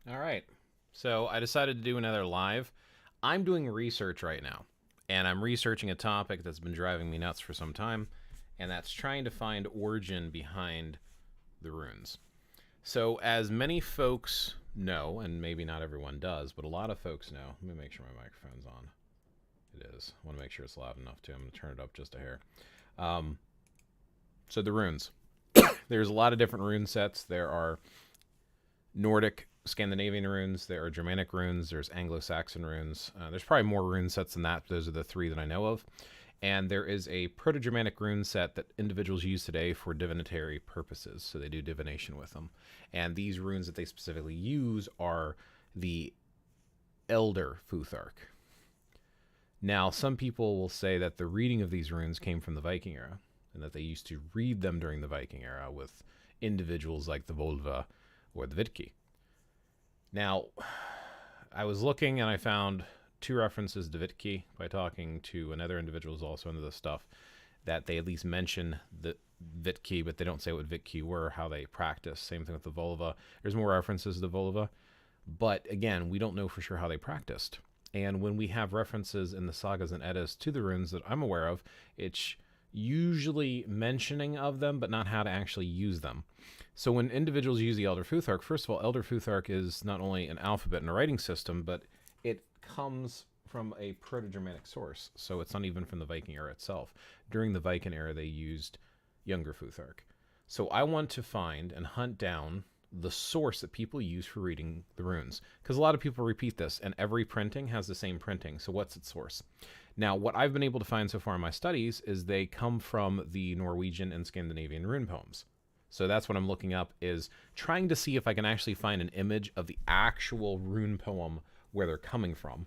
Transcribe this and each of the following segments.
All right. So I decided to do another live. I'm doing research right now, and I'm researching a topic that's been driving me nuts for some time, and that's trying to find origin behind the runes. So, as many folks know, and maybe not everyone does, but a lot of folks know. Let me make sure my microphone's on. It is. I want to make sure it's loud enough too. I'm going to turn it up just a hair. Um, so the runes. There's a lot of different rune sets. There are Nordic, Scandinavian runes, there are Germanic runes, there's Anglo-Saxon runes. There's probably more rune sets than that. Those are the three that I know of. And there is a Proto-Germanic rune set that individuals use today for divinatory purposes. So they do divination with them. And these runes that they specifically use are the Elder Futhark. Now, some people will say that the reading of these runes came from the Viking era, and that they used to read them during the Viking era with individuals like the Volva or the Vitki. Now, I was looking and I found two references to Vitki by talking to another individual who's also into this stuff, that they at least mention the Vitki, but they don't say what Vitki were, how they practice. Same thing with the Volva. There's more references to the Volva, but again, we don't know for sure how they practiced. And when we have references in the sagas and eddas to the runes that I'm aware of, it's usually mentioning of them, but not how to actually use them. So when individuals use the Elder Futhark, first of all, Elder Futhark is not only an alphabet and a writing system, but it comes from a Proto-Germanic source. So it's not even from the Viking era itself. During the Viking era, they used Younger Futhark. So I want to find and hunt down the source that people use for reading the runes. Because a lot of people repeat this, and every printing has the same printing. So what's its source? Now, what I've been able to find so far in my studies is they come from the Norwegian and Scandinavian rune poems. So that's what I'm looking up, is trying to see if I can actually find an image of the actual rune poem where they're coming from.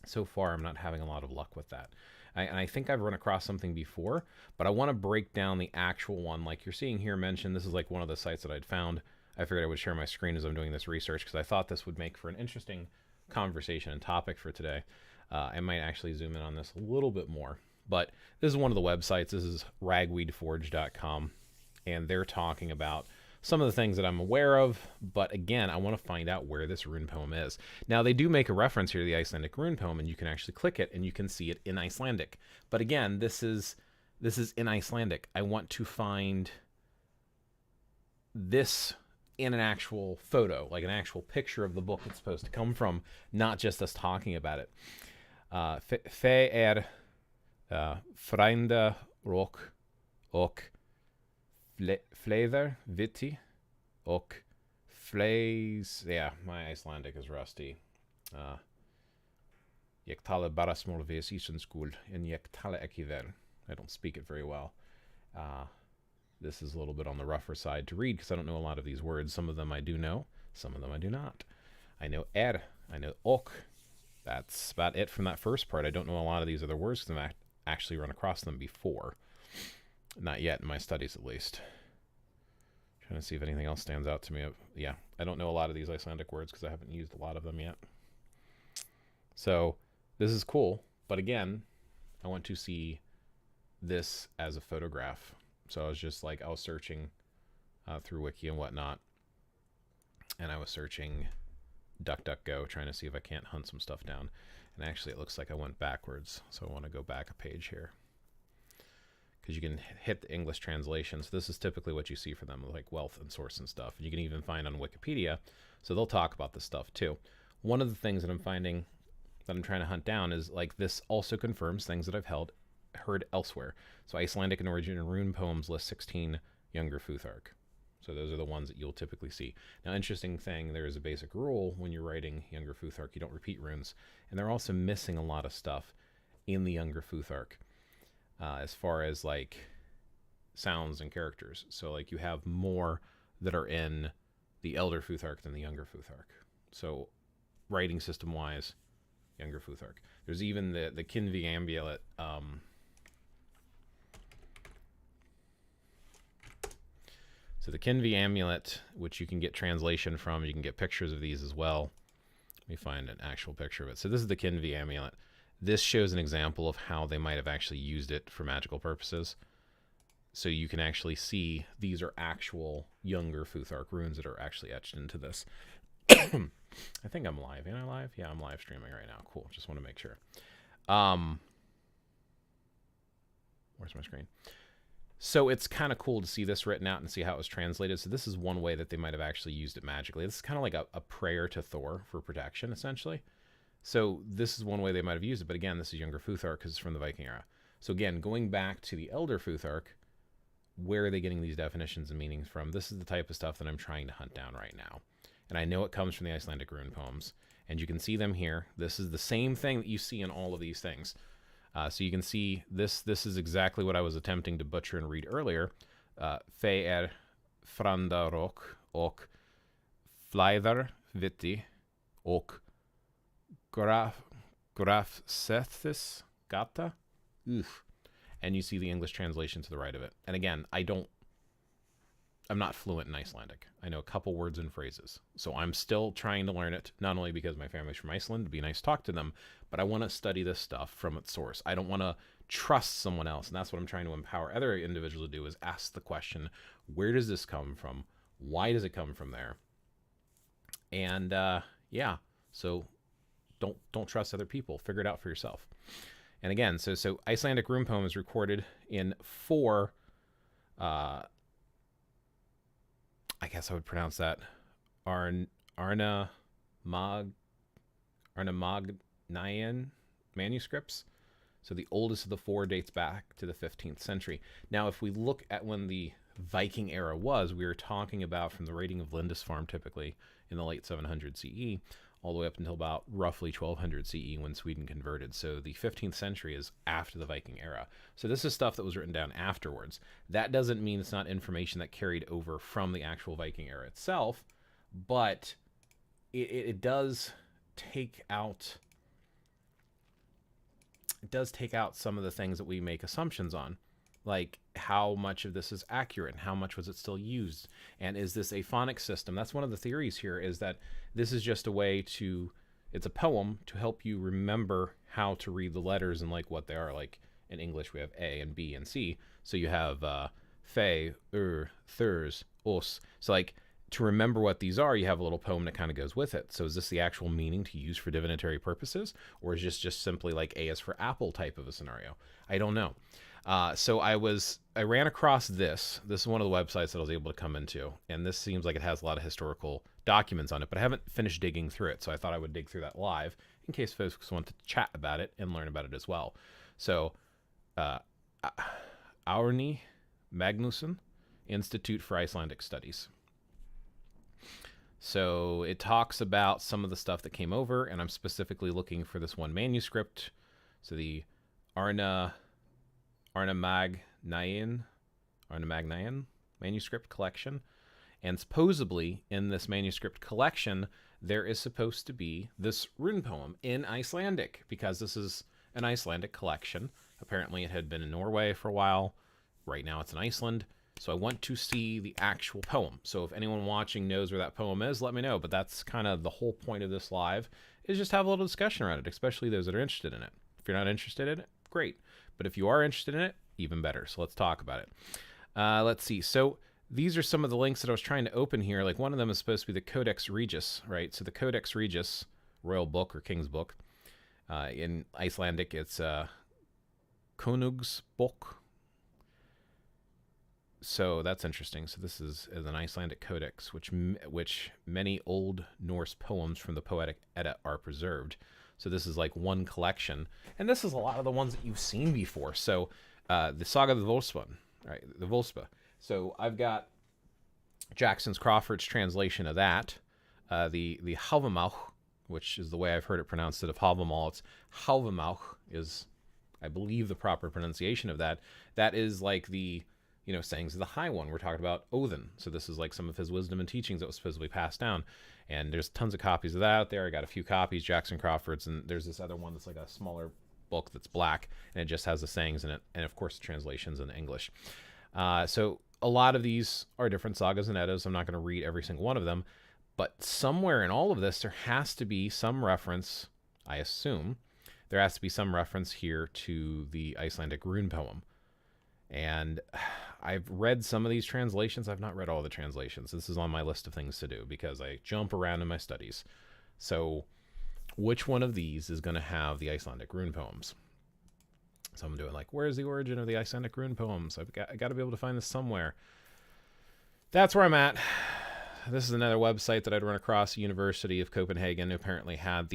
So far, I'm not having a lot of luck with that. And I think I've run across something before, but I want to break down the actual one. Like you're seeing here mentioned, this is like one of the sites that I'd found. I figured I would share my screen as I'm doing this research because I thought this would make for an interesting conversation and topic for today. I might actually zoom in on this a little bit more. But this is one of the websites. This is ragweedforge.com. And they're talking about some of the things that I'm aware of. But again, I want to find out where this rune poem is. Now, they do make a reference here to the Icelandic rune poem, and you can actually click it and you can see it in Icelandic. But again, this is in Icelandic. I want to find this in an actual photo, like an actual picture of the book it's supposed to come from, not just us talking about it. Fe frænda rock och fleðar viti och fleis. Yeah, my Icelandic is rusty. Ég tala bara smálvis íslensku en ég tala ekki vel. I don't speak it very well. This is a little bit on the rougher side to read because I don't know a lot of these words. Some of them I do know, some of them I do not. I know I know ok. That's about it from that first part. I don't know a lot of these other words because I've actually run across them before. Not yet in my studies, at least. Trying to see if anything else stands out to me. Yeah, I don't know a lot of these Icelandic words because I haven't used a lot of them yet. So this is cool, but again, I want to see this as a photograph. So I was searching through Wiki and whatnot, and I was searching DuckDuckGo, trying to see if I can't hunt some stuff down. And actually, it looks like I went backwards, so I want to go back a page here. Because you can hit the English translation. So this is typically what you see for them, like wealth and source and stuff. And you can even find on Wikipedia. So they'll talk about this stuff too. One of the things that I'm finding that I'm trying to hunt down is like this also confirms things that I've heard elsewhere. So Icelandic and Norwegian rune poems list 16 Younger Futhark. So those are the ones that you'll typically see. Now, interesting thing, there is a basic rule when you're writing Younger Futhark, you don't repeat runes. And they're also missing a lot of stuff in the Younger Futhark as far as like sounds and characters. So like you have more that are in the Elder Futhark than the Younger Futhark. So writing system wise, Younger Futhark. There's even the Kinvi amulet. So the Kinvi amulet, which you can get translation from, you can get pictures of these as well. Let me find an actual picture of it. So this is the Kinvi amulet. This shows an example of how they might have actually used it for magical purposes. So you can actually see these are actual Younger Futhark runes that are actually etched into this. I think I'm live. Am I live? Yeah, I'm live streaming right now. Cool. Just want to make sure. Where's my screen? So it's kind of cool to see this written out and see how it was translated. So this is one way that they might have actually used it magically. This is kind of like a prayer to Thor for protection, essentially. So this is one way they might have used it. But again, this is younger Futhark because it's from the Viking era. So again, going back to the elder Futhark, where are they getting these definitions and meanings from? This is the type of stuff that I'm trying to hunt down right now. And I know it comes from the Icelandic rune poems. And you can see them here. This is the same thing that you see in all of these things. So you can see this is exactly what I was attempting to butcher and read earlier. Fe frandarok och flyðar viti och grafsethis gata. Oof. And you see the English translation to the right of it. And again, I'm not fluent in Icelandic. I know a couple words and phrases. So I'm still trying to learn it, not only because my family's from Iceland, it'd be nice to talk to them, but I want to study this stuff from its source. I don't want to trust someone else. And that's what I'm trying to empower other individuals to do, is ask the question, where does this come from? Why does it come from there? And yeah, so don't trust other people. Figure it out for yourself. And again, so Icelandic rune poem is recorded in 4 I guess I would pronounce that Arna Magnaean manuscripts. So the oldest of the 4 dates back to the 15th century. Now, if we look at when the Viking era was, we were talking about from the raiding of Lindisfarne, typically in the late 700 CE, all the way up until about roughly 1200 CE when Sweden converted. So the 15th century is after the Viking era. So this is stuff that was written down afterwards. That doesn't mean it's not information that carried over from the actual Viking era itself, but it does take out some of the things that we make assumptions on, like how much of this is accurate and how much was it still used, and is this a phonic system? That's one of the theories here, is that this is just a way to, it's a poem to help you remember how to read the letters and like what they are. Like in English we have A and B and C, so you have fe, thurs, os. So like to remember what these are, you have a little poem that kind of goes with it. So is this the actual meaning to use for divinatory purposes, or is this just simply like A is for apple type of a scenario? I don't know. So I ran across this. This is one of the websites that I was able to come into, and this seems like it has a lot of historical documents on it, but I haven't finished digging through it, so I thought I would dig through that live in case folks want to chat about it and learn about it as well. So, Árni Magnússon, Institute for Icelandic Studies. So it talks about some of the stuff that came over, and I'm specifically looking for this one manuscript. So the Arna Magnaean manuscript collection. And supposedly in this manuscript collection, there is supposed to be this rune poem in Icelandic, because this is an Icelandic collection. Apparently it had been in Norway for a while. Right now it's in Iceland. So I want to see the actual poem. So if anyone watching knows where that poem is, let me know. But that's kind of the whole point of this live, is just have a little discussion around it, especially those that are interested in it. If you're not interested in it, great. But if you are interested in it, even better. So let's talk about it. Let's see. So these are some of the links that I was trying to open here. Like one of them is supposed to be the Codex Regius, right? So the Codex Regius, royal book or king's book. In Icelandic, it's Konungsbók. So that's interesting. So this is an Icelandic codex, which many Old Norse poems from the Poetic Edda are preserved. So this is like one collection, and this is a lot of the ones that you've seen before. So the Saga of the Völuspá, right? The Völuspá. So I've got Jackson Crawford's translation of that. The Hávamál, which is the way I've heard it pronounced, instead of Hávamál, it's Hávamál is, I believe, the proper pronunciation of that. That is like the, sayings of the High One. We're talking about Odin. So this is like some of his wisdom and teachings that was supposedly passed down. And there's tons of copies of that out there. I got a few copies, Jackson Crawford's, and there's this other one that's like a smaller book that's black, and it just has the sayings in it, and of course the translations in English. So a lot of these are different sagas and eddas. I'm not going to read every single one of them, but somewhere in all of this, there has to be some reference, I assume, there has to be some reference here to the Icelandic rune poem. And I've read some of these translations. I've not read all the translations. This is on my list of things to do because I jump around in my studies. So which one of these is going to have the Icelandic rune poems? So I'm doing like, where's the origin of the Icelandic rune poems? I got to be able to find this somewhere. That's where I'm at. This is another website that I'd run across. University of Copenhagen apparently had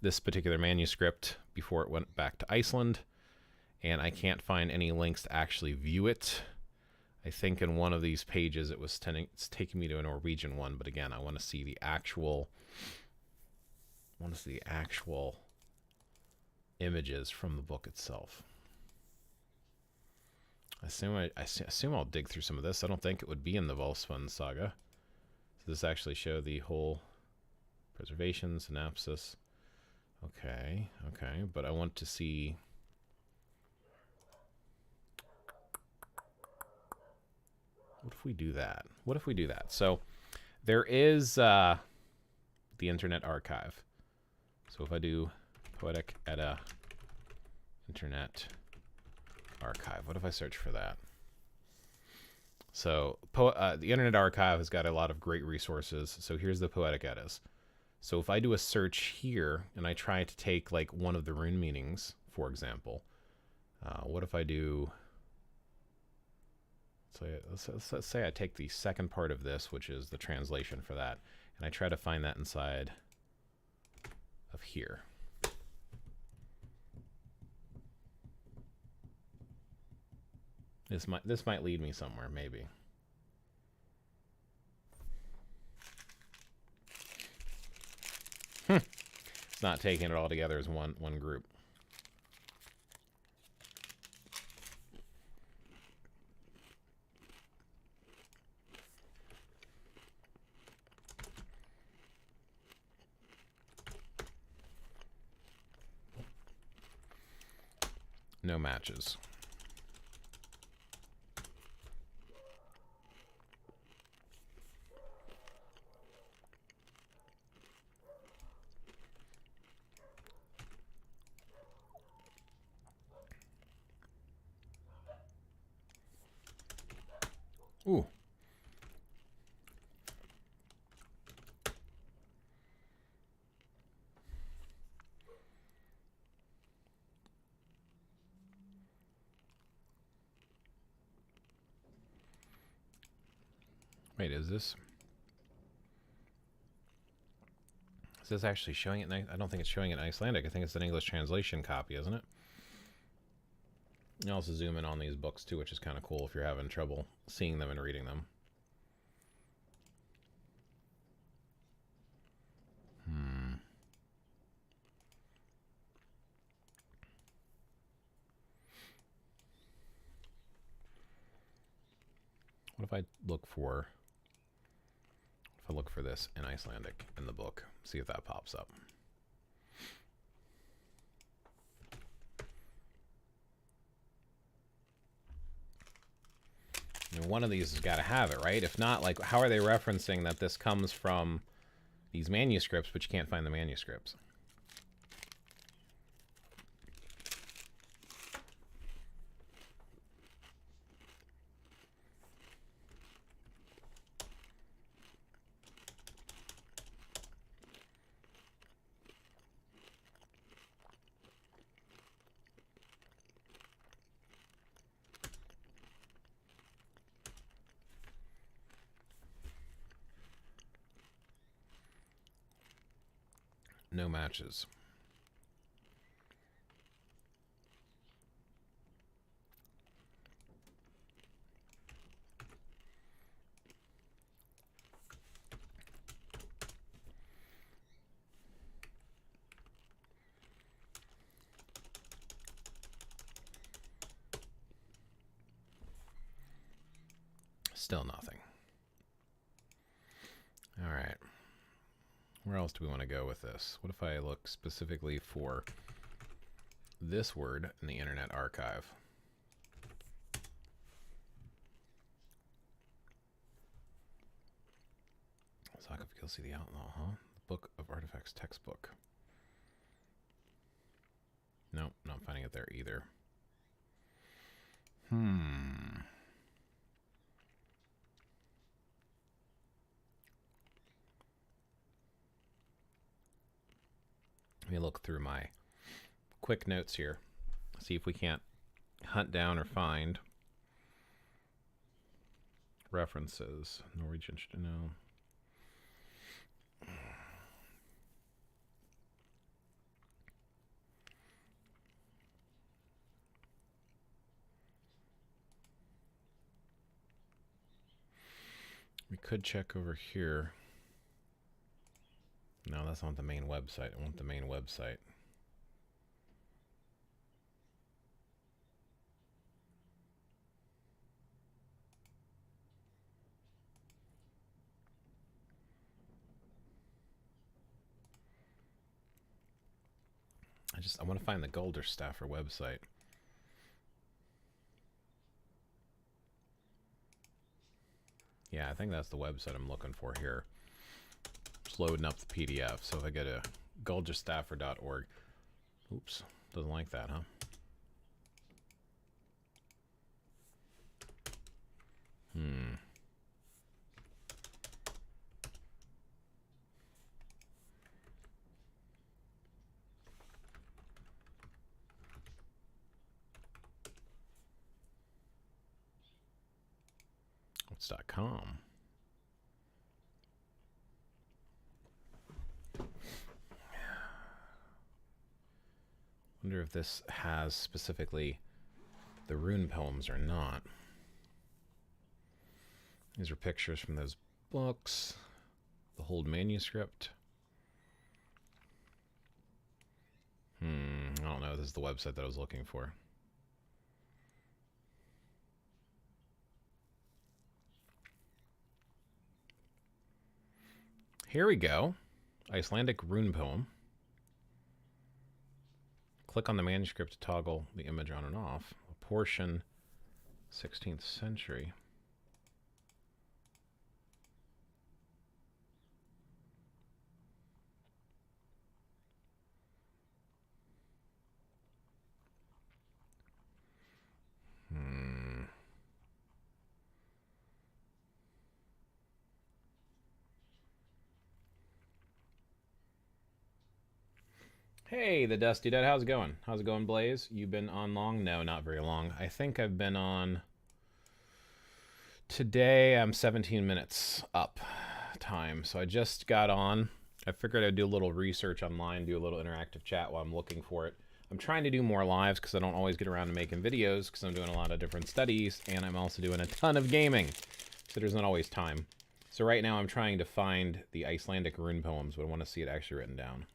this particular manuscript before it went back to Iceland, and I can't find any links to actually view it. I think in one of these pages it's taking me to a Norwegian one, but again, I want to see the actual images from the book itself. I assume I'll dig through some of this. I don't think it would be in the Volsfund saga. So this actually show the whole preservation, synopsis. Okay, but I want to see. What if we do that? So there is the Internet Archive. So if I do Poetic Edda Internet Archive, what if I search for that? So the Internet Archive has got a lot of great resources. So here's the Poetic Eddas. So if I do a search here and I try to take like one of the rune meanings, for example, what if I do? Let's say I take the second part of this, which is the translation for that, and I try to find that inside of here. This might lead me somewhere, maybe. It's not taking it all together as one group. No matches. Ooh. Wait, is this actually showing it? I don't think it's showing it in Icelandic. I think it's an English translation copy, isn't it? You also zoom in on these books too, which is kind of cool if you're having trouble seeing them and reading them. What if I look for this in Icelandic in the book? See if that pops up. I mean, one of these has got to have it, right? If not, like, how are they referencing that this comes from these manuscripts, but you can't find the manuscripts? No matches. Still nothing. All right. Where else do we want to go with this? What if I look specifically for this word in the Internet Archive? Saga of Gilsey the Outlaw, huh? The Book of Artifacts textbook. Nope, not finding it there either. me look through my quick notes here. See if we can't hunt down or find references. Norwegian, no. We could check over here. No, that's not the main website. I want the main website. I want to find the Golderstaffer website. Yeah, I think that's the website I'm looking for here. Just loading up the PDF. So if I go to golderstaffer.org. Oops, doesn't like that, huh? What's.com? Wonder if this has specifically the rune poems or not. These are pictures from those books, the Hold manuscript. I don't know. This is the website that I was looking for. Here we go. Icelandic rune poem. Click on the manuscript to toggle the image on and off. A portion, 16th century. Hey, the Dusty Dead. How's it going? How's it going, Blaze? You've been on long? No, not very long. I think I've been on... Today, I'm 17 minutes up time. So I just got on. I figured I'd do a little research online, do a little interactive chat while I'm looking for it. I'm trying to do more lives because I don't always get around to making videos because I'm doing a lot of different studies, and I'm also doing a ton of gaming. So there's not always time. So right now I'm trying to find the Icelandic rune poems, but I want to see it actually written down.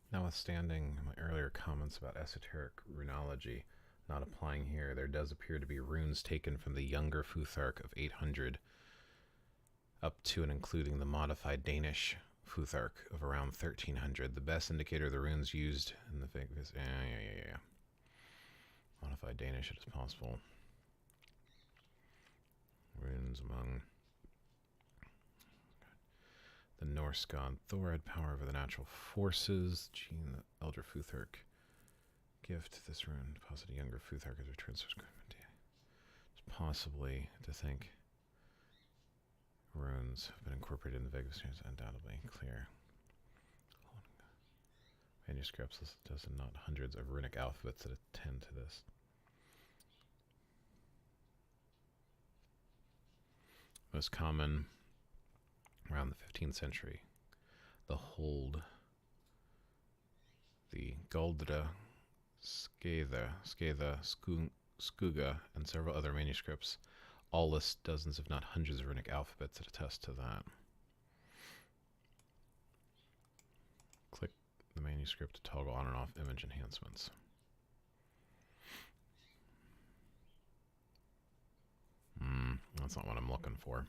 Notwithstanding my earlier comments about esoteric runology not applying here, there does appear to be runes taken from the younger Futhark of 800 up to and including the modified Danish Futhark of around 1300. The best indicator of the runes used in the fake is modified Danish, it is possible. Runes among the Norse god Thor had power over the natural forces. Gene, the elder Futhark. Gift this rune. Deposit a younger Futhark as returns. It's possibly to think runes have been incorporated in the Vegas runes, undoubtedly clear. Manuscripts listed dozen, not hundreds of runic alphabets that attend to this. Most common around the 15th century. The Hold, the Guldra, Skatha, Skuga, and several other manuscripts All list dozens, if not hundreds, of runic alphabets that attest to that. Click the manuscript to toggle on and off image enhancements. That's not what I'm looking for.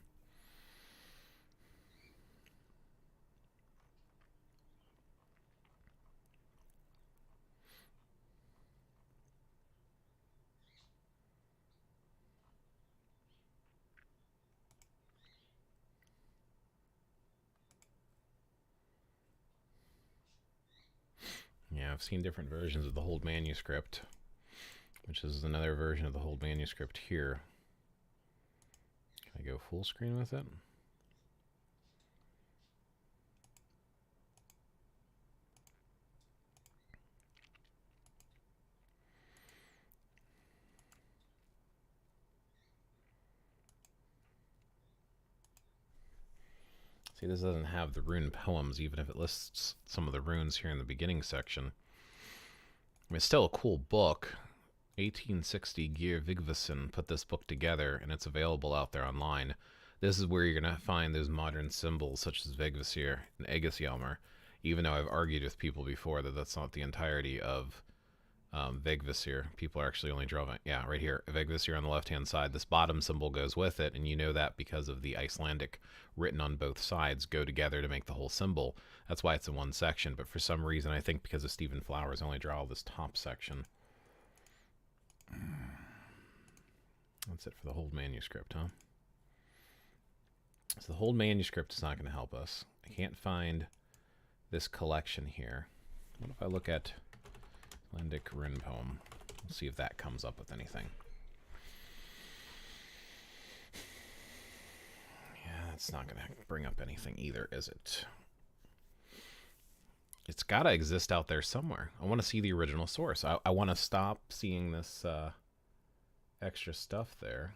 Yeah, I've seen different versions of the Hold manuscript, which is another version of the Hold manuscript here. Can I go full screen with it? See, this doesn't have the rune poems, even if it lists some of the runes here in the beginning section. I mean, it's still a cool book. 1860 Geir Vigvason put this book together, and it's available out there online. This is where you're going to find those modern symbols, such as Vigvasir and Egishjalmur, even though I've argued with people before that that's not the entirety of Vigvasir. People are actually only drawing, yeah, right here, Vigvasir on the left-hand side. This bottom symbol goes with it, and you know that because of the Icelandic written on both sides go together to make the whole symbol. That's why it's in one section, but for some reason, I think because of Stephen Flowers, I only draw all this top section. That's it for the Hold manuscript, huh? So the Hold manuscript is not going to help us. I can't find this collection here. What if I look at Icelandic rune poem? We'll see if that comes up with anything. Yeah, that's not going to bring up anything either, is it? It's got to exist out there somewhere. I want to see the original source. I want to stop seeing this extra stuff there.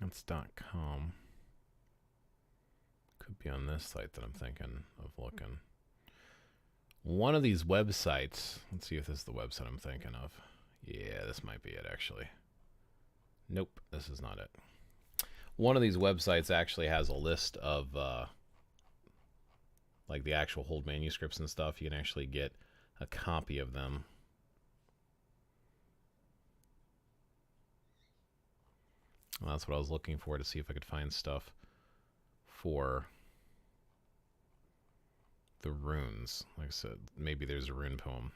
That's .com. Could be on this site that I'm thinking of looking. One of these websites, let's see if this is the website I'm thinking of. Yeah, this might be it actually. Nope, this is not it. One of these websites actually has a list of like the actual Hold manuscripts and stuff. You can actually get a copy of them. Well, that's what I was looking for, to see if I could find stuff for the runes. Like I said, maybe there's a rune poem.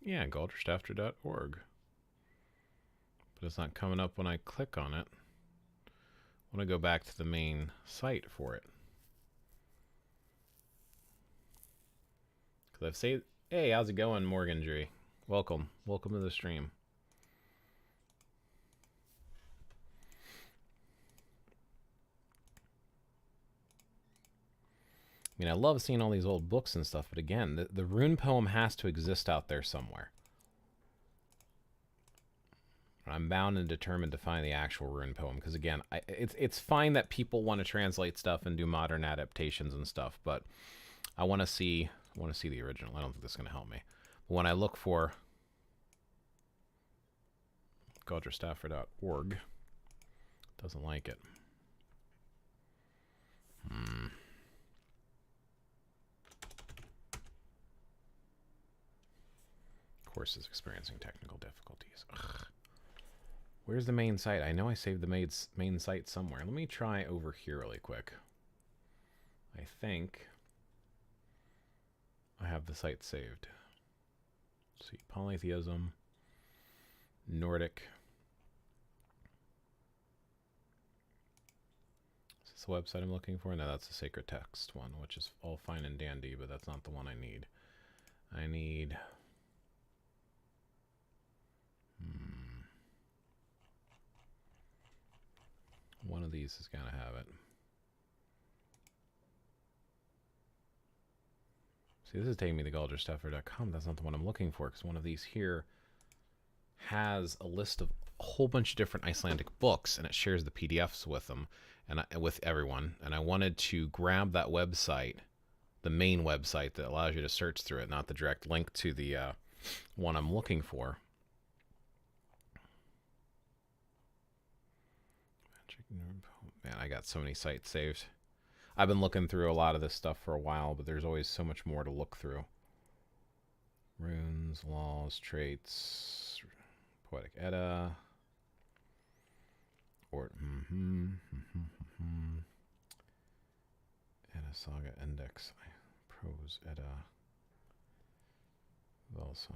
Yeah, galderstafter.org. But it's not coming up when I click on it. I want to go back to the main site for it. Because I've saved... Hey, how's it going, Morgandry? Welcome. Welcome to the stream. I mean, I love seeing all these old books and stuff, but again, the rune poem has to exist out there somewhere. I'm bound and determined to find the actual rune poem, because again, it's fine that people want to translate stuff and do modern adaptations and stuff, but I want to see the original. I don't think this is going to help me. But when I look for galderstaffer.org, doesn't like it. Course is experiencing technical difficulties. Ugh. Where's the main site? I know I saved the main site somewhere. Let me try over here really quick. I think I have the site saved. Let's see, polytheism, Nordic. Is this the website I'm looking for? No, that's the sacred text one, which is all fine and dandy, but that's not the one I need. I need... One of these has got to have it. See, this is taking me to galderstaffer.com. That's not the one I'm looking for, because one of these here has a list of a whole bunch of different Icelandic books, and it shares the PDFs with them and with everyone. And I wanted to grab that website, the main website that allows you to search through it, not the direct link to the one I'm looking for. Man, I got so many sites saved. I've been looking through a lot of this stuff for a while, but there's always so much more to look through. Runes, laws, traits, Poetic Edda, or Edda Saga Index, Prose Edda, also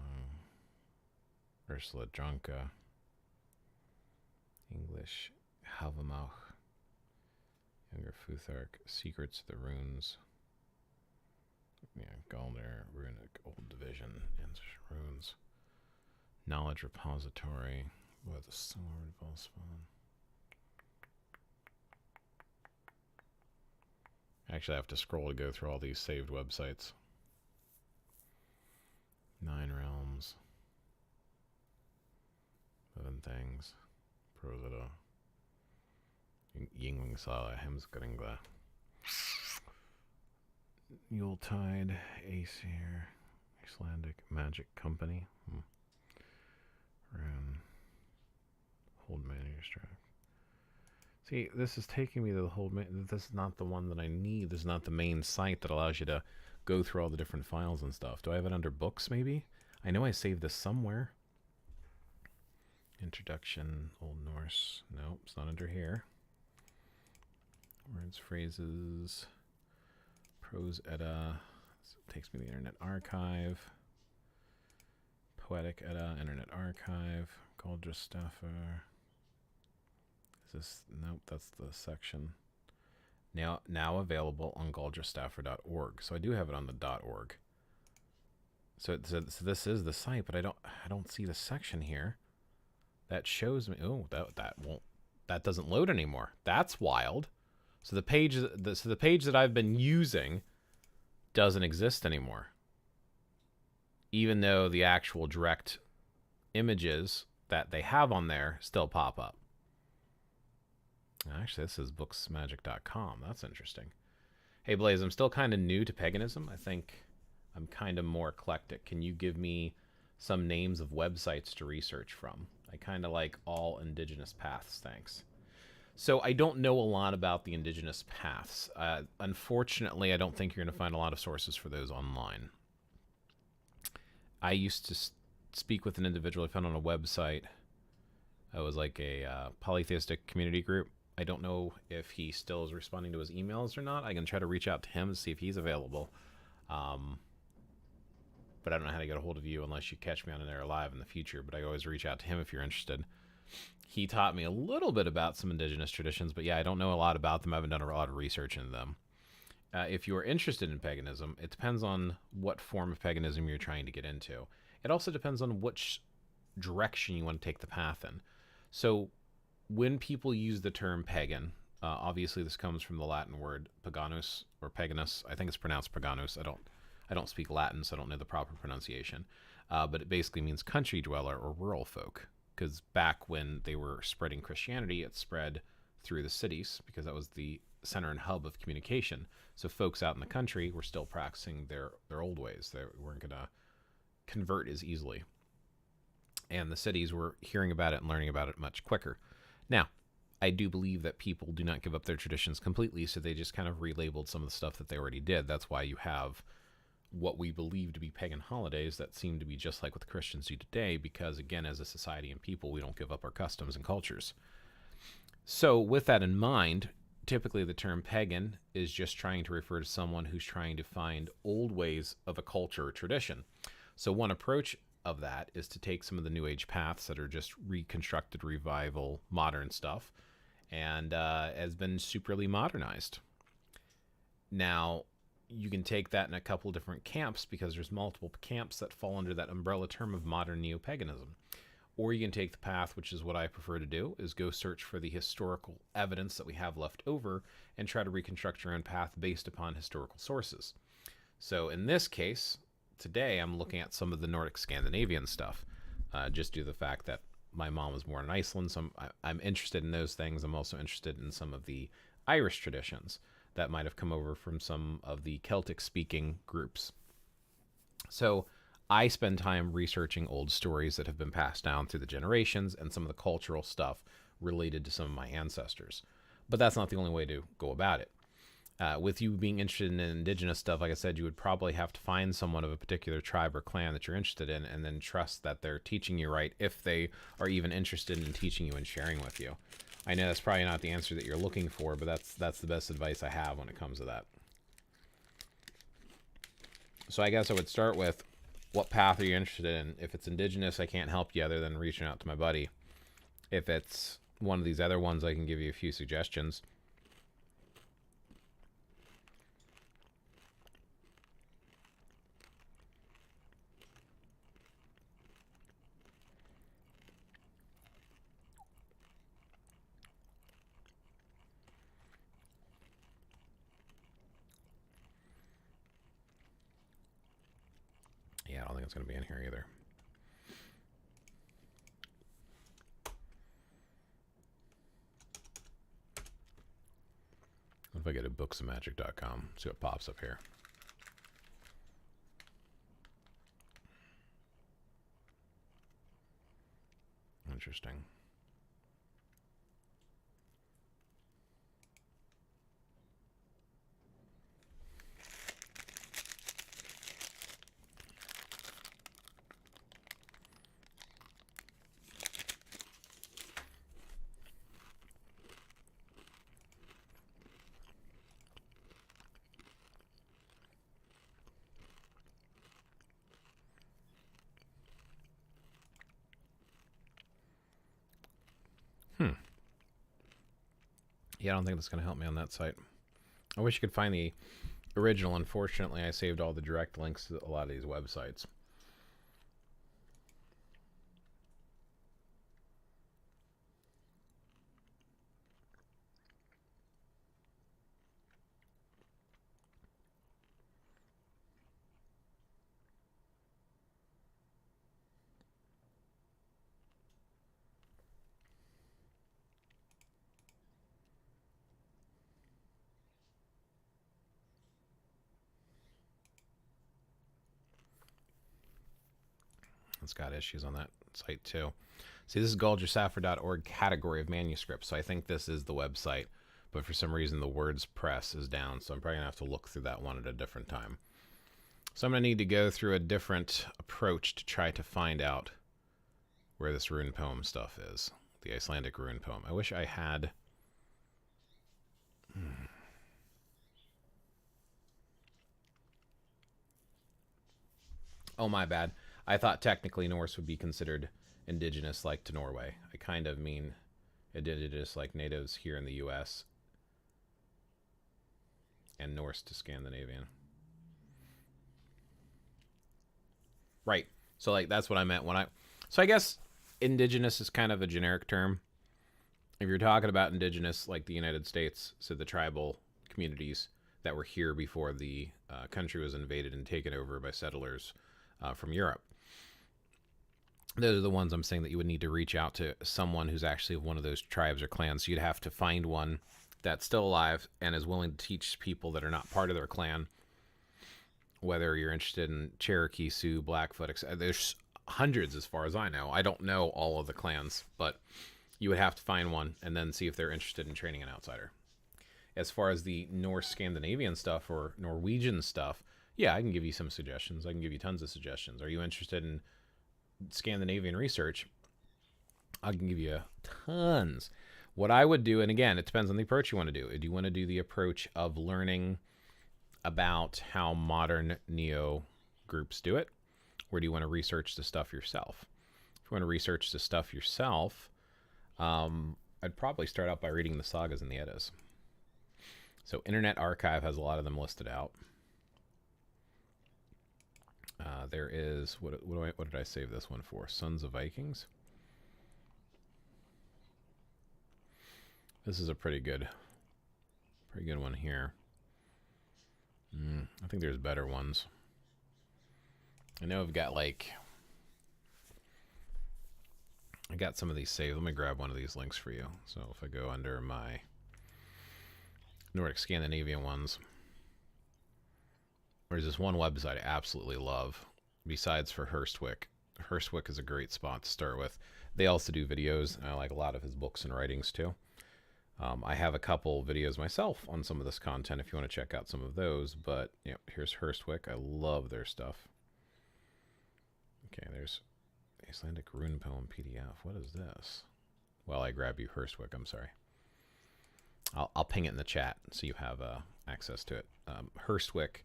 Ursula Dranka, English Halvamauch, Younger Futhark, Secrets of the Runes. Yeah, Galder, Runic, Old Division, Ancestral Runes. Knowledge Repository. What the Sword, Volspawn. Actually, I have to scroll to go through all these saved websites. Nine Realms. 11 Things. Prosida. Yingling Sala, Hemskringla. Yuletide, Aesir, Icelandic Magic Company. Rune. Hold Manuscript. See, this is taking me to the hold. This is not the one that I need. This is not the main site that allows you to go through all the different files and stuff. Do I have it under books, maybe? I know I saved this somewhere. Introduction, Old Norse. Nope, it's not under here. Words, phrases, Prose Edda. It takes me to the Internet Archive. Poetic Edda, Internet Archive. Galderstaffer. Is this? Nope, that's the section. Now available on galderstaffer.org. So I do have it on the .org. So this is the site, but I don't see the section here that shows me. Oh, that doesn't load anymore. That's wild. So the page that I've been using doesn't exist anymore, even though the actual direct images that they have on there still pop up. Actually, this is booksmagic.com. That's interesting. Hey, Blaze, I'm still kind of new to paganism. I think I'm kind of more eclectic. Can you give me some names of websites to research from? I kind of like all indigenous paths, thanks. So I don't know a lot about the indigenous paths. Unfortunately, I don't think you're going to find a lot of sources for those online. I used to speak with an individual I found on a website. It was like a polytheistic community group. I don't know if he still is responding to his emails or not. I can try to reach out to him to see if he's available. But I don't know how to get a hold of you unless you catch me on an air live in the future. But I always reach out to him if you're interested. He taught me a little bit about some indigenous traditions, but yeah, I don't know a lot about them. I haven't done a lot of research into them. If you are interested in paganism, it depends on what form of paganism you're trying to get into. It also depends on which direction you want to take the path in. So when people use the term pagan, obviously this comes from the Latin word paganus or paganus. I think it's pronounced paganus. I don't speak Latin, so I don't know the proper pronunciation. But it basically means country dweller or rural folk. Because back when they were spreading Christianity, it spread through the cities because that was the center and hub of communication. So folks out in the country were still practicing their old ways. They weren't going to convert as easily. And the cities were hearing about it and learning about it much quicker. Now, I do believe that people do not give up their traditions completely, so they just kind of relabeled some of the stuff that they already did. That's why you have what we believe to be pagan holidays that seem to be just like what the Christians do today, because again, as a society and people, we don't give up our customs and cultures. So with that in mind, typically the term pagan is just trying to refer to someone who's trying to find old ways of a culture or tradition. So one approach of that is to take some of the New Age paths that are just reconstructed, revival, modern stuff, and has been superly modernized. Now, you can take that in a couple different camps because there's multiple camps that fall under that umbrella term of modern neo-paganism. Or you can take the path, which is what I prefer to do, is go search for the historical evidence that we have left over and try to reconstruct your own path based upon historical sources. So in this case, today I'm looking at some of the Nordic Scandinavian stuff, just due to the fact that my mom was born in Iceland, so I'm interested in those things. I'm also interested in some of the Irish traditions that might have come over from some of the Celtic-speaking groups. So I spend time researching old stories that have been passed down through the generations and some of the cultural stuff related to some of my ancestors. But that's not the only way to go about it. With you being interested in indigenous stuff, like I said, you would probably have to find someone of a particular tribe or clan that you're interested in and then trust that they're teaching you right, if they are even interested in teaching you and sharing with you. I know that's probably not the answer that you're looking for, but that's the best advice I have when it comes to that. So I guess I would start with, what path are you interested in? If it's indigenous, I can't help you other than reaching out to my buddy. If it's one of these other ones, I can give you a few suggestions. Yeah, I don't think it's going to be in here either. What if I go to booksofmagic.com, see what pops up here? Interesting. Yeah, I don't think that's going to help me on that site. I wish you could find the original. Unfortunately, I saved all the direct links to a lot of these websites. It's got issues on that site too. See, this is gulgersaffer.org category of manuscripts, so I think this is the website, but for some reason the words press is down, so I'm probably gonna have to look through that one at a different time. So I'm gonna need to go through a different approach to try to find out where this rune poem stuff is. The Icelandic rune poem. I wish I had... Oh, my bad. I thought technically Norse would be considered indigenous like to Norway. I kind of mean indigenous like natives here in the US. And Norse to Scandinavian. Right. So like that's what I meant when I... So I guess indigenous is kind of a generic term. If you're talking about indigenous like the United States, so the tribal communities that were here before the country was invaded and taken over by settlers from Europe. Those are the ones I'm saying that you would need to reach out to someone who's actually of one of those tribes or clans. So you'd have to find one that's still alive and is willing to teach people that are not part of their clan, whether you're interested in Cherokee, Sioux, Blackfoot, etc. There's hundreds as far as I know. I don't know all of the clans, but you would have to find one and then see if they're interested in training an outsider. As far as the Norse Scandinavian stuff or Norwegian stuff, yeah, I can give you some suggestions. I can give you tons of suggestions. Are you interested in Scandinavian research? I can give you tons. What I would do, and again, it depends on the approach you want to do. Do you want to do the approach of learning about how modern neo groups do it? Or do you want to research the stuff yourself? If you want to research the stuff yourself, I'd probably start out by reading the sagas and the Eddas. So Internet Archive has a lot of them listed out. There is, what did I save this one for? Sons of Vikings. This is a pretty good one here. I think there's better ones. I know I've got like, I got some of these saved. Let me grab one of these links for you. So if I go under my Nordic Scandinavian ones, there's this one website I absolutely love, besides for Herstwick. Herstwick is a great spot to start with. They also do videos, and I like a lot of his books and writings too. I have a couple videos myself on some of this content if you want to check out some of those, but you know, here's Herstwick. I love their stuff. Okay, there's Icelandic Rune Poem PDF. What is this? Well, I grab you Herstwick, I'm sorry. I'll ping it in the chat so you have access to it. Herstwick,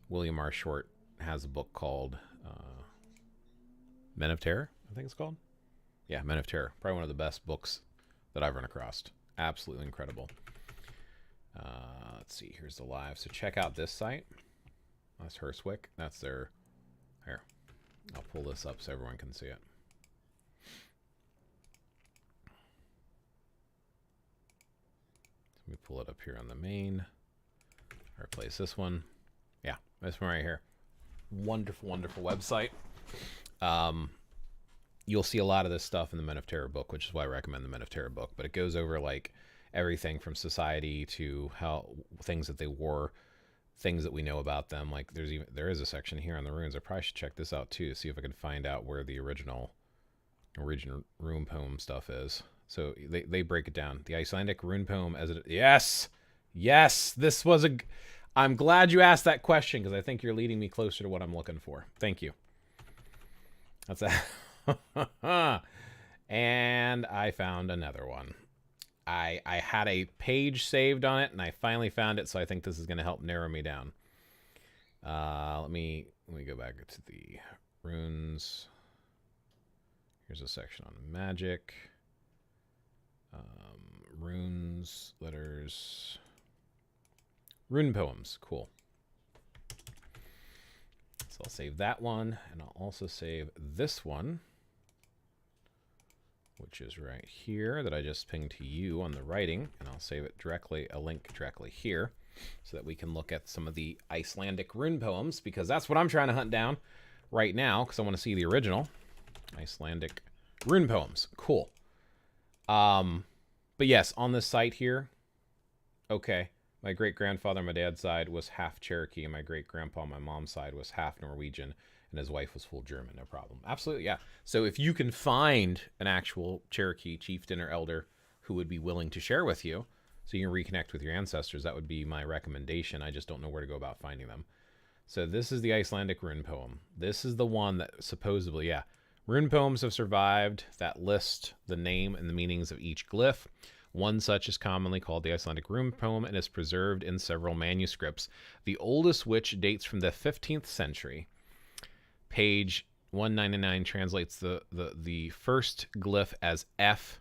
William R. Short, has a book called Men of Terror, I think it's called. Yeah, Men of Terror. Probably one of the best books that I've run across. Absolutely incredible. Let's see, here's the live. So check out this site. That's Herstwick. That's their, here, I'll pull this up so everyone can see it. Let me pull it up here on the main. Replace this one. Yeah, this one right here. Wonderful, wonderful website. You'll see a lot of this stuff in the Men of Terror book, which is why I recommend the Men of Terror book. But it goes over like everything from society to how things that they wore, things that we know about them. Like there is a section here on the runes. I probably should check this out too, see if I can find out where the original rune poem stuff is. So they break it down. The Icelandic rune poem as it, yes, this was I'm glad you asked that question because I think you're leading me closer to what I'm looking for. Thank you. That's that. And I found another one. I had a page saved on it and I finally found it, so I think this is going to help narrow me down. Let me go back to the runes. Here's a section on magic. Runes, letters, rune poems. Cool. So I'll save that one, and I'll also save this one, which is right here that I just pinged to you on the writing, and I'll save it directly, a link directly here, so that we can look at some of the Icelandic rune poems, because that's what I'm trying to hunt down right now, because I want to see the original Icelandic rune poems. Cool. But yes, on this site here, okay, my great-grandfather on my dad's side was half Cherokee, and my great-grandpa on my mom's side was half Norwegian, and his wife was full German, no problem. Absolutely, yeah. So if you can find an actual Cherokee chieftain or elder who would be willing to share with you, so you can reconnect with your ancestors, that would be my recommendation. I just don't know where to go about finding them. So this is the Icelandic rune poem. This is the one that supposedly, yeah, rune poems have survived that list the name and the meanings of each glyph. One such is commonly called the Icelandic rune poem and is preserved in several manuscripts, the oldest which dates from the 15th century. Page 199 translates the first glyph as F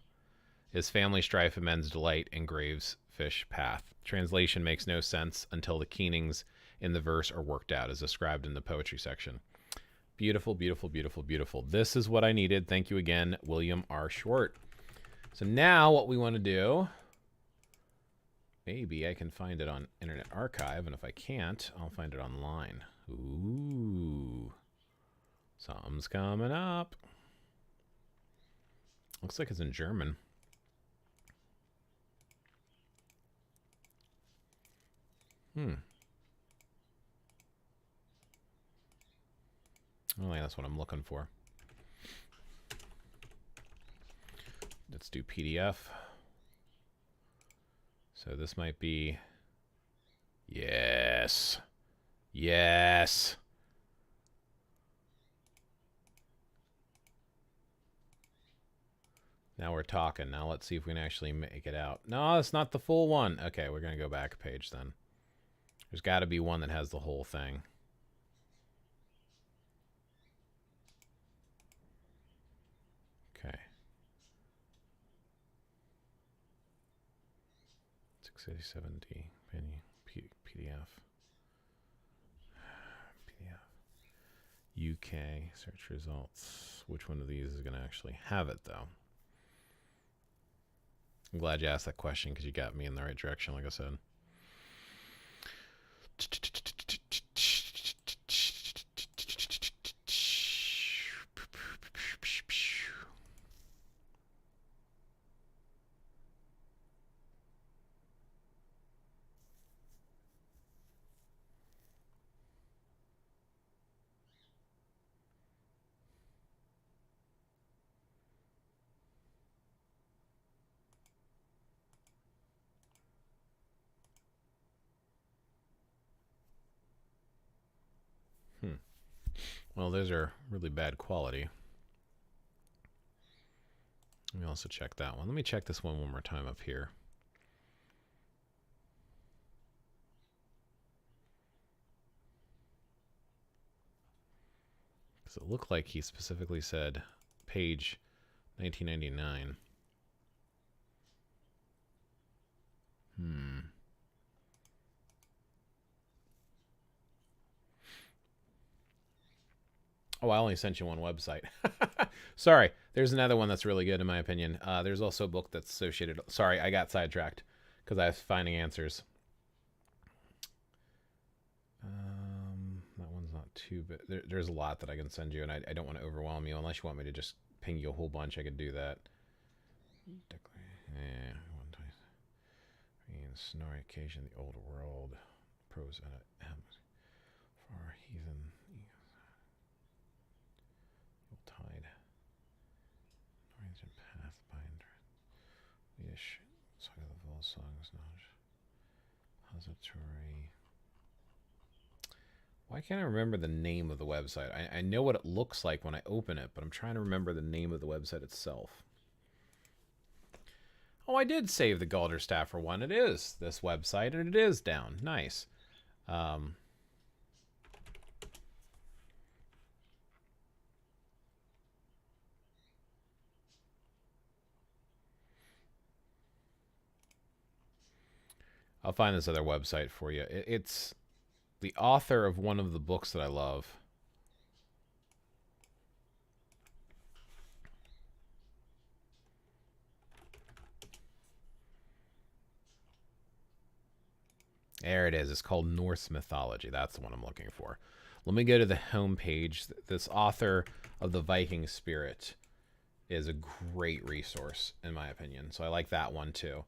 is family strife and men's delight and graves fish path. Translation makes no sense until the keenings in the verse are worked out, as described in the poetry section. Beautiful, beautiful, beautiful, beautiful. This is what I needed. Thank you again, William R. Short. So now what we want to do, maybe I can find it on Internet Archive, and if I can't, I'll find it online. Ooh. Something's coming up. Looks like it's in German. Oh, yeah, that's what I'm looking for. Let's do PDF. So this might be... Yes. Yes. Now we're talking. Now let's see if we can actually make it out. No, it's not the full one. Okay, we're going to go back a page then. There's got to be one that has the whole thing. Okay. 687D PDF. UK search results. Which one of these is going to actually have it, though? I'm glad you asked that question because you got me in the right direction, like I said. Well, those are really bad quality. Let me also check that one. Let me check this one more time up here. Because it looked like he specifically said page 1999. Oh, I only sent you one website. Sorry. There's another one that's really good in my opinion. There's also a book that's associated. Sorry, I got sidetracked because I was finding answers. That one's not too bad. There's a lot that I can send you, and I don't want to overwhelm you. Unless you want me to just ping you a whole bunch, I could do that. Yeah, one time. Snowy occasion, the old world, pros and for heathen. Tide. Norwegian Pathfinder. Yiddish. Song of the Vol songs. Pository. Why can't I remember the name of the website? I know what it looks like when I open it, but I'm trying to remember the name of the website itself. Oh, I did save the Galderstaffer one. It is this website, and it is down. Nice. I'll find this other website for you. It's the author of one of the books that I love. There it is. It's called Norse Mythology. That's the one I'm looking for. Let me go to the home page. This author of the Viking Spirit is a great resource, in my opinion. So I like that one, too.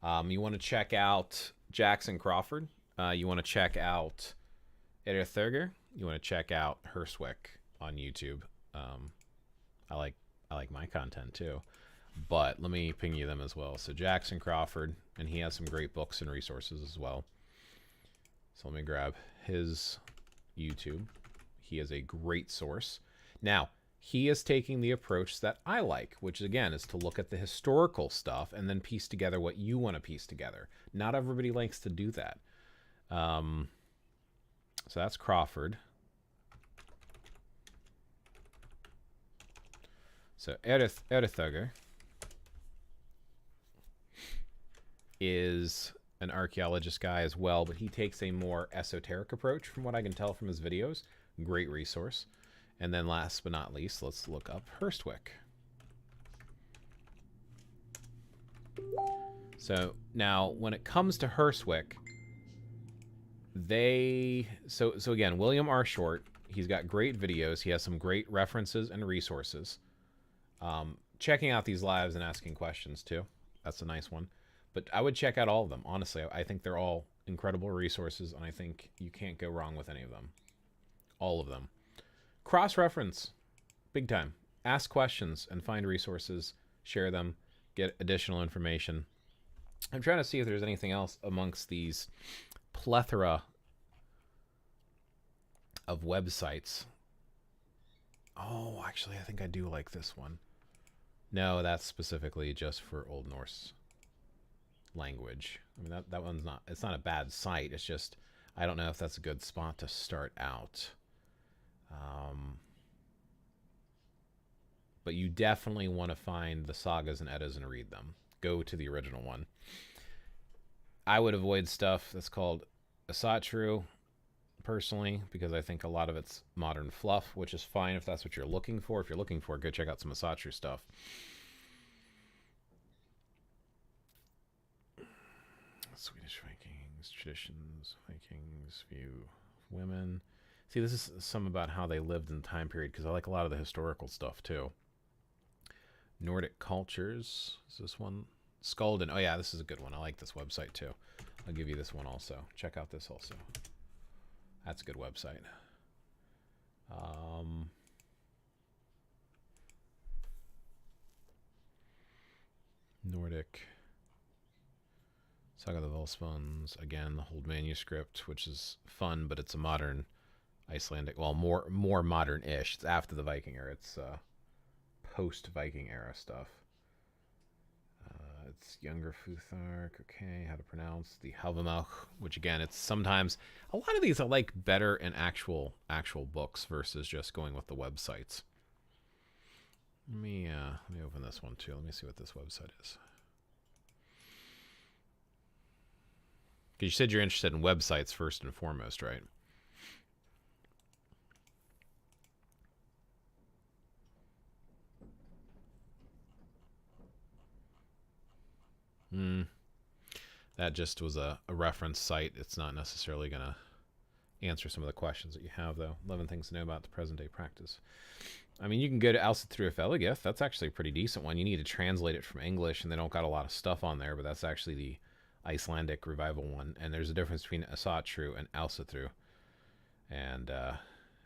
You want to check out Jackson Crawford. You want to check out Edith Thurger. You want to check out Herswick on YouTube. I like my content, too. But let me ping you them as well. So Jackson Crawford, and he has some great books and resources as well. So let me grab his YouTube. He is a great source. Now, he is taking the approach that I like, which again is to look at the historical stuff and then piece together what you want to piece together. Not everybody likes to do that. So that's Crawford. So Erithugger is an archaeologist guy as well, but he takes a more esoteric approach from what I can tell from his videos. Great resource. And then last but not least, let's look up Herswick. So now when it comes to Herswick, so again, William R. Short, he's got great videos. He has some great references and resources. Checking out these lives and asking questions too. That's a nice one. But I would check out all of them. Honestly, I think they're all incredible resources, and I think you can't go wrong with any of them. All of them. Cross-reference. Big time. Ask questions and find resources. Share them. Get additional information. I'm trying to see if there's anything else amongst these plethora of websites. Oh, actually, I think I do like this one. No, that's specifically just for Old Norse language. I mean, that one's not, it's not a bad site. It's just, I don't know if that's a good spot to start out. But you definitely want to find the sagas and Eddas and read them. Go to the original one. I would avoid stuff that's called Asatru, personally, because I think a lot of it's modern fluff, which is fine if that's what you're looking for. If you're looking for it, go check out some Asatru stuff. Swedish Vikings, traditions, Vikings, view women. See, this is some about how they lived in the time period, because I like a lot of the historical stuff, too. Nordic cultures. Is this one? Skalden. Oh, yeah, this is a good one. I like this website, too. I'll give you this one also. Check out this also. That's a good website. Nordic. Saga of the Volspuns. Again, the old manuscript, which is fun, but it's a modern Icelandic. Well, more modern-ish. It's after the Viking era. It's post-Viking era stuff. It's younger Futhark. Okay, how to pronounce the Havamauch, which again, it's sometimes a lot of these I like better in actual books versus just going with the websites. Let me open this one too. Let me see what this website is. Because you said you're interested in websites first and foremost, right? That just was a reference site. It's not necessarily going to answer some of the questions that you have, though. 11 things to know about the present-day practice. I mean, you can go to Alsathru Felagith. That's actually a pretty decent one. You need to translate it from English, and they don't got a lot of stuff on there, but that's actually the Icelandic revival one. And there's a difference between Asatru and Alsathru. And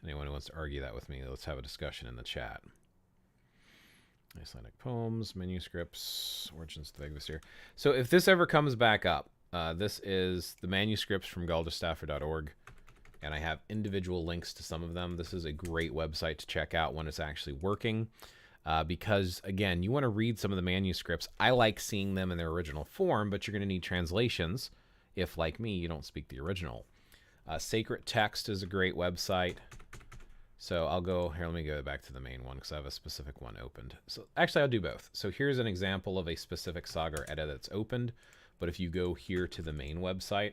anyone who wants to argue that with me, let's have a discussion in the chat. Icelandic poems, manuscripts, origins of the Vegvisir. So if this ever comes back up, this is the manuscripts from galdastaffer.org, and I have individual links to some of them. This is a great website to check out when it's actually working, because, again, you want to read some of the manuscripts. I like seeing them in their original form, but you're going to need translations if, like me, you don't speak the original. Sacred Text is a great website. So I'll go here. Let me go back to the main one because I have a specific one opened. So actually, I'll do both. So here's an example of a specific saga or Edda that's opened. But if you go here to the main website,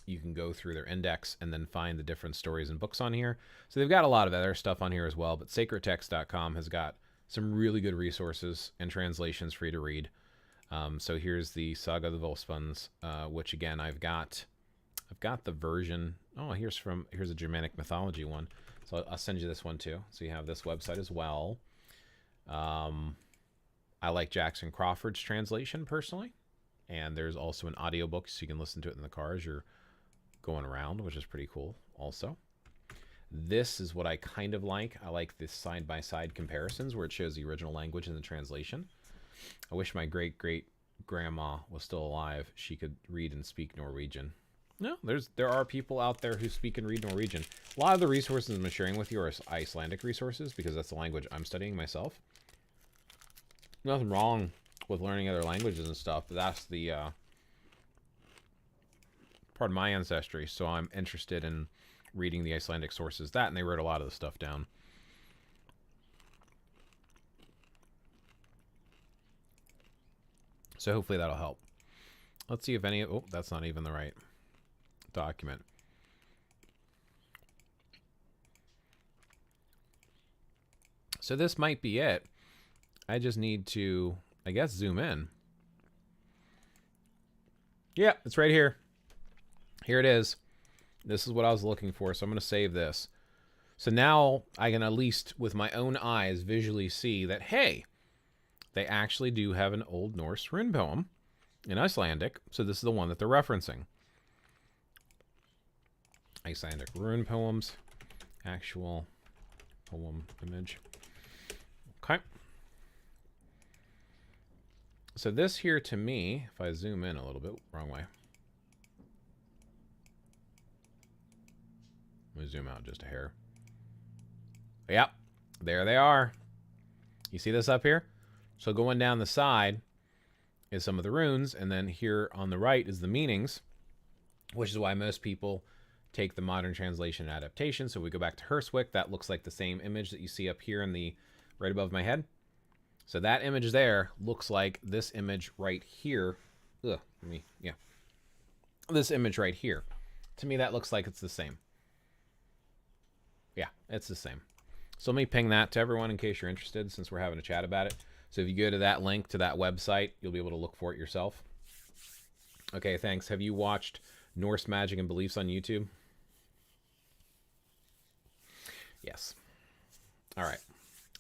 you can go through their index and then find the different stories and books on here. So they've got a lot of other stuff on here as well. But sacredtext.com has got some really good resources and translations for you to read. So here's the Saga of the Volspuns, which again I've got the version. Oh, here's a Germanic mythology one. So I'll send you this one too. So you have this website as well. I like Jackson Crawford's translation personally. And there's also an audiobook so you can listen to it in the car as you're going around, which is pretty cool also. This is what I kind of like. I like this side-by-side comparisons where it shows the original language and the translation. I wish my great-great-grandma was still alive. She could read and speak Norwegian. No, there are people out there who speak and read Norwegian. A lot of the resources I'm sharing with you are Icelandic resources because that's the language I'm studying myself. Nothing wrong with learning other languages and stuff, but that's the part of my ancestry, so I'm interested in reading the Icelandic sources. That, and they wrote a lot of the stuff down. So hopefully that'll help. Let's see if any... Oh, that's not even the right document. So this might be it. I just need to, I guess, zoom in. Yeah, it's right here. Here it is. This is what I was looking for, so I'm going to save this. So now I can at least, with my own eyes, visually see that, hey, they actually do have an Old Norse rune poem in Icelandic. So this is the one that they're referencing. Icelandic rune poems. Actual poem image. Okay. So this here to me, if I zoom in a little bit, wrong way. Let me zoom out just a hair. Yep, there they are. You see this up here? So going down the side is some of the runes, and then here on the right is the meanings, which is why most people take the modern translation and adaptation. So we go back to Herswick. That looks like the same image that you see up here in the right above my head. So that image there looks like this image right here. This image right here. To me, that looks like it's the same. Yeah, it's the same. So let me ping that to everyone in case you're interested, since we're having a chat about it. So if you go to that link to that website, you'll be able to look for it yourself. Okay, thanks. Have you watched Norse Magic and Beliefs on YouTube? Yes. All right.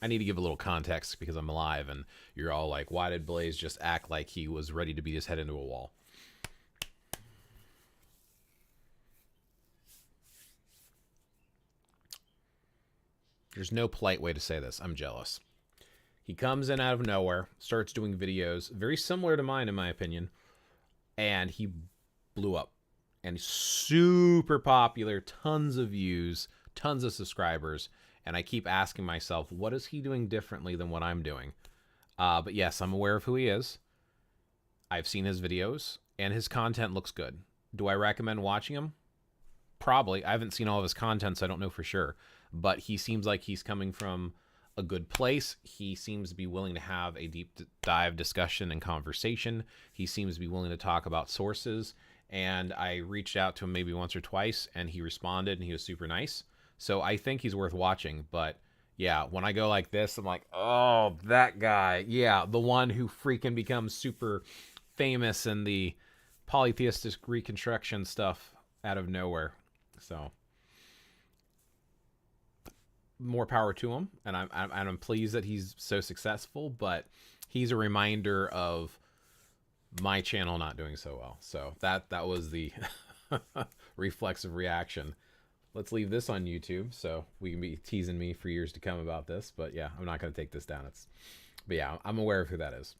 I need to give a little context because I'm alive and you're all like, why did Blaze just act like he was ready to beat his head into a wall? There's no polite way to say this. I'm jealous. He comes in out of nowhere, starts doing videos, very similar to mine in my opinion, and he blew up. And super popular, tons of views, tons of subscribers, and I keep asking myself, what is he doing differently than what I'm doing? But yes, I'm aware of who he is. I've seen his videos, and his content looks good. Do I recommend watching him? Probably. I haven't seen all of his content, so I don't know for sure. But he seems like he's coming from a good place. He seems to be willing to have a deep dive discussion and conversation. He seems to be willing to talk about sources. And I reached out to him maybe once or twice, and he responded, and he was super nice. So I think he's worth watching. But yeah, when I go like this, I'm like, oh, that guy. Yeah, the one who freaking becomes super famous in the polytheistic reconstruction stuff out of nowhere. So more power to him, and I'm pleased that he's so successful, but he's a reminder of my channel not doing so well. So that was the reflexive reaction. Let's leave this on YouTube so we can be teasing me for years to come about this, but yeah, I'm not going to take this down. But yeah, I'm aware of who that is.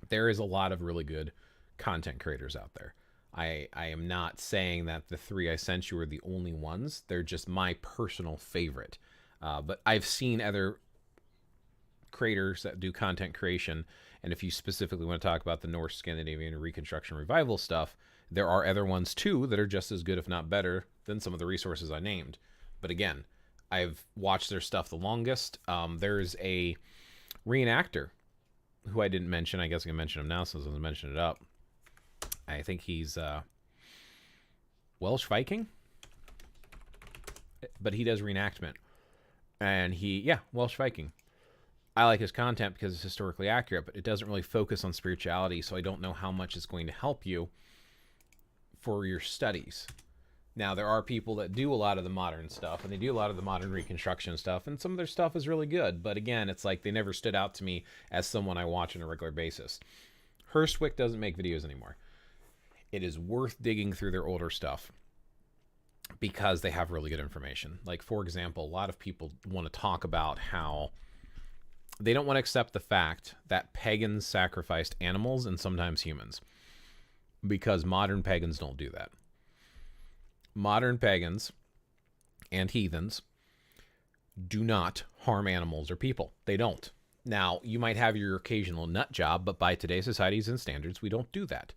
There is a lot of really good content creators out there. I am not saying that the three I sent you are the only ones. They're just my personal favorite. But I've seen other creators that do content creation, and if you specifically want to talk about the Norse, Scandinavian, Reconstruction, Revival stuff, there are other ones too that are just as good, if not better, than some of the resources I named. But again, I've watched their stuff the longest. There's a reenactor who I didn't mention. I guess I can mention him now since I was mentioning it up. I think he's Welsh Viking, but he does reenactment. And Welsh Viking. I like his content because it's historically accurate, but it doesn't really focus on spirituality, so I don't know how much it's going to help you for your studies. Now, there are people that do a lot of the modern stuff, and they do a lot of the modern reconstruction stuff, and some of their stuff is really good, but again, it's like they never stood out to me as someone I watch on a regular basis. Herswick doesn't make videos anymore. It is worth digging through their older stuff because they have really good information. Like, for example, a lot of people want to talk about how they don't want to accept the fact that pagans sacrificed animals and sometimes humans, because modern pagans don't do that. Modern pagans and heathens do not harm animals or people. They don't. Now, you might have your occasional nut job, but by today's societies and standards, we don't do that.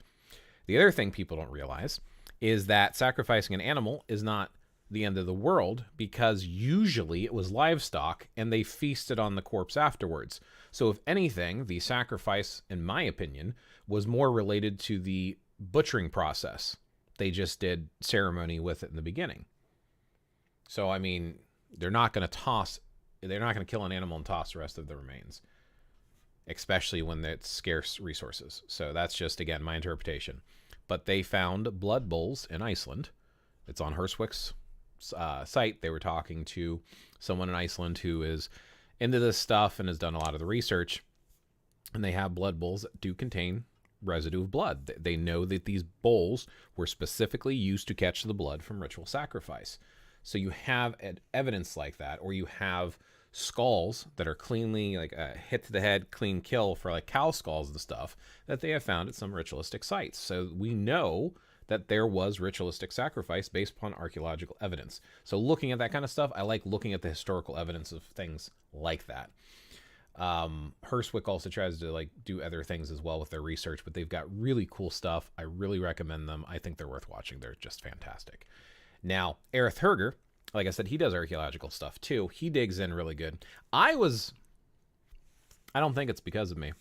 The other thing people don't realize is that sacrificing an animal is not the end of the world, because usually it was livestock and they feasted on the corpse afterwards. So if anything, the sacrifice, in my opinion, was more related to the butchering process. They just did ceremony with it in the beginning. So, I mean, they're not going to kill an animal and toss the rest of the remains, especially when it's scarce resources. So that's just, again, my interpretation. But they found blood bowls in Iceland. It's on Herswick's site. They were talking to someone in Iceland who is into this stuff and has done a lot of the research. And they have blood bowls that do contain residue of blood. They know that these bowls were specifically used to catch the blood from ritual sacrifice. So you have evidence like that, or you have skulls that are cleanly, like a hit to the head, clean kill for like cow skulls and stuff that they have found at some ritualistic sites. So we know that there was ritualistic sacrifice based upon archaeological evidence. So looking at that kind of stuff, I like looking at the historical evidence of things like that. Herswick also tries to like do other things as well with their research, but they've got really cool stuff. I really recommend them. I think they're worth watching. They're just fantastic. Now, Erith Herger, like I said, he does archaeological stuff too. He digs in really good. I don't think it's because of me,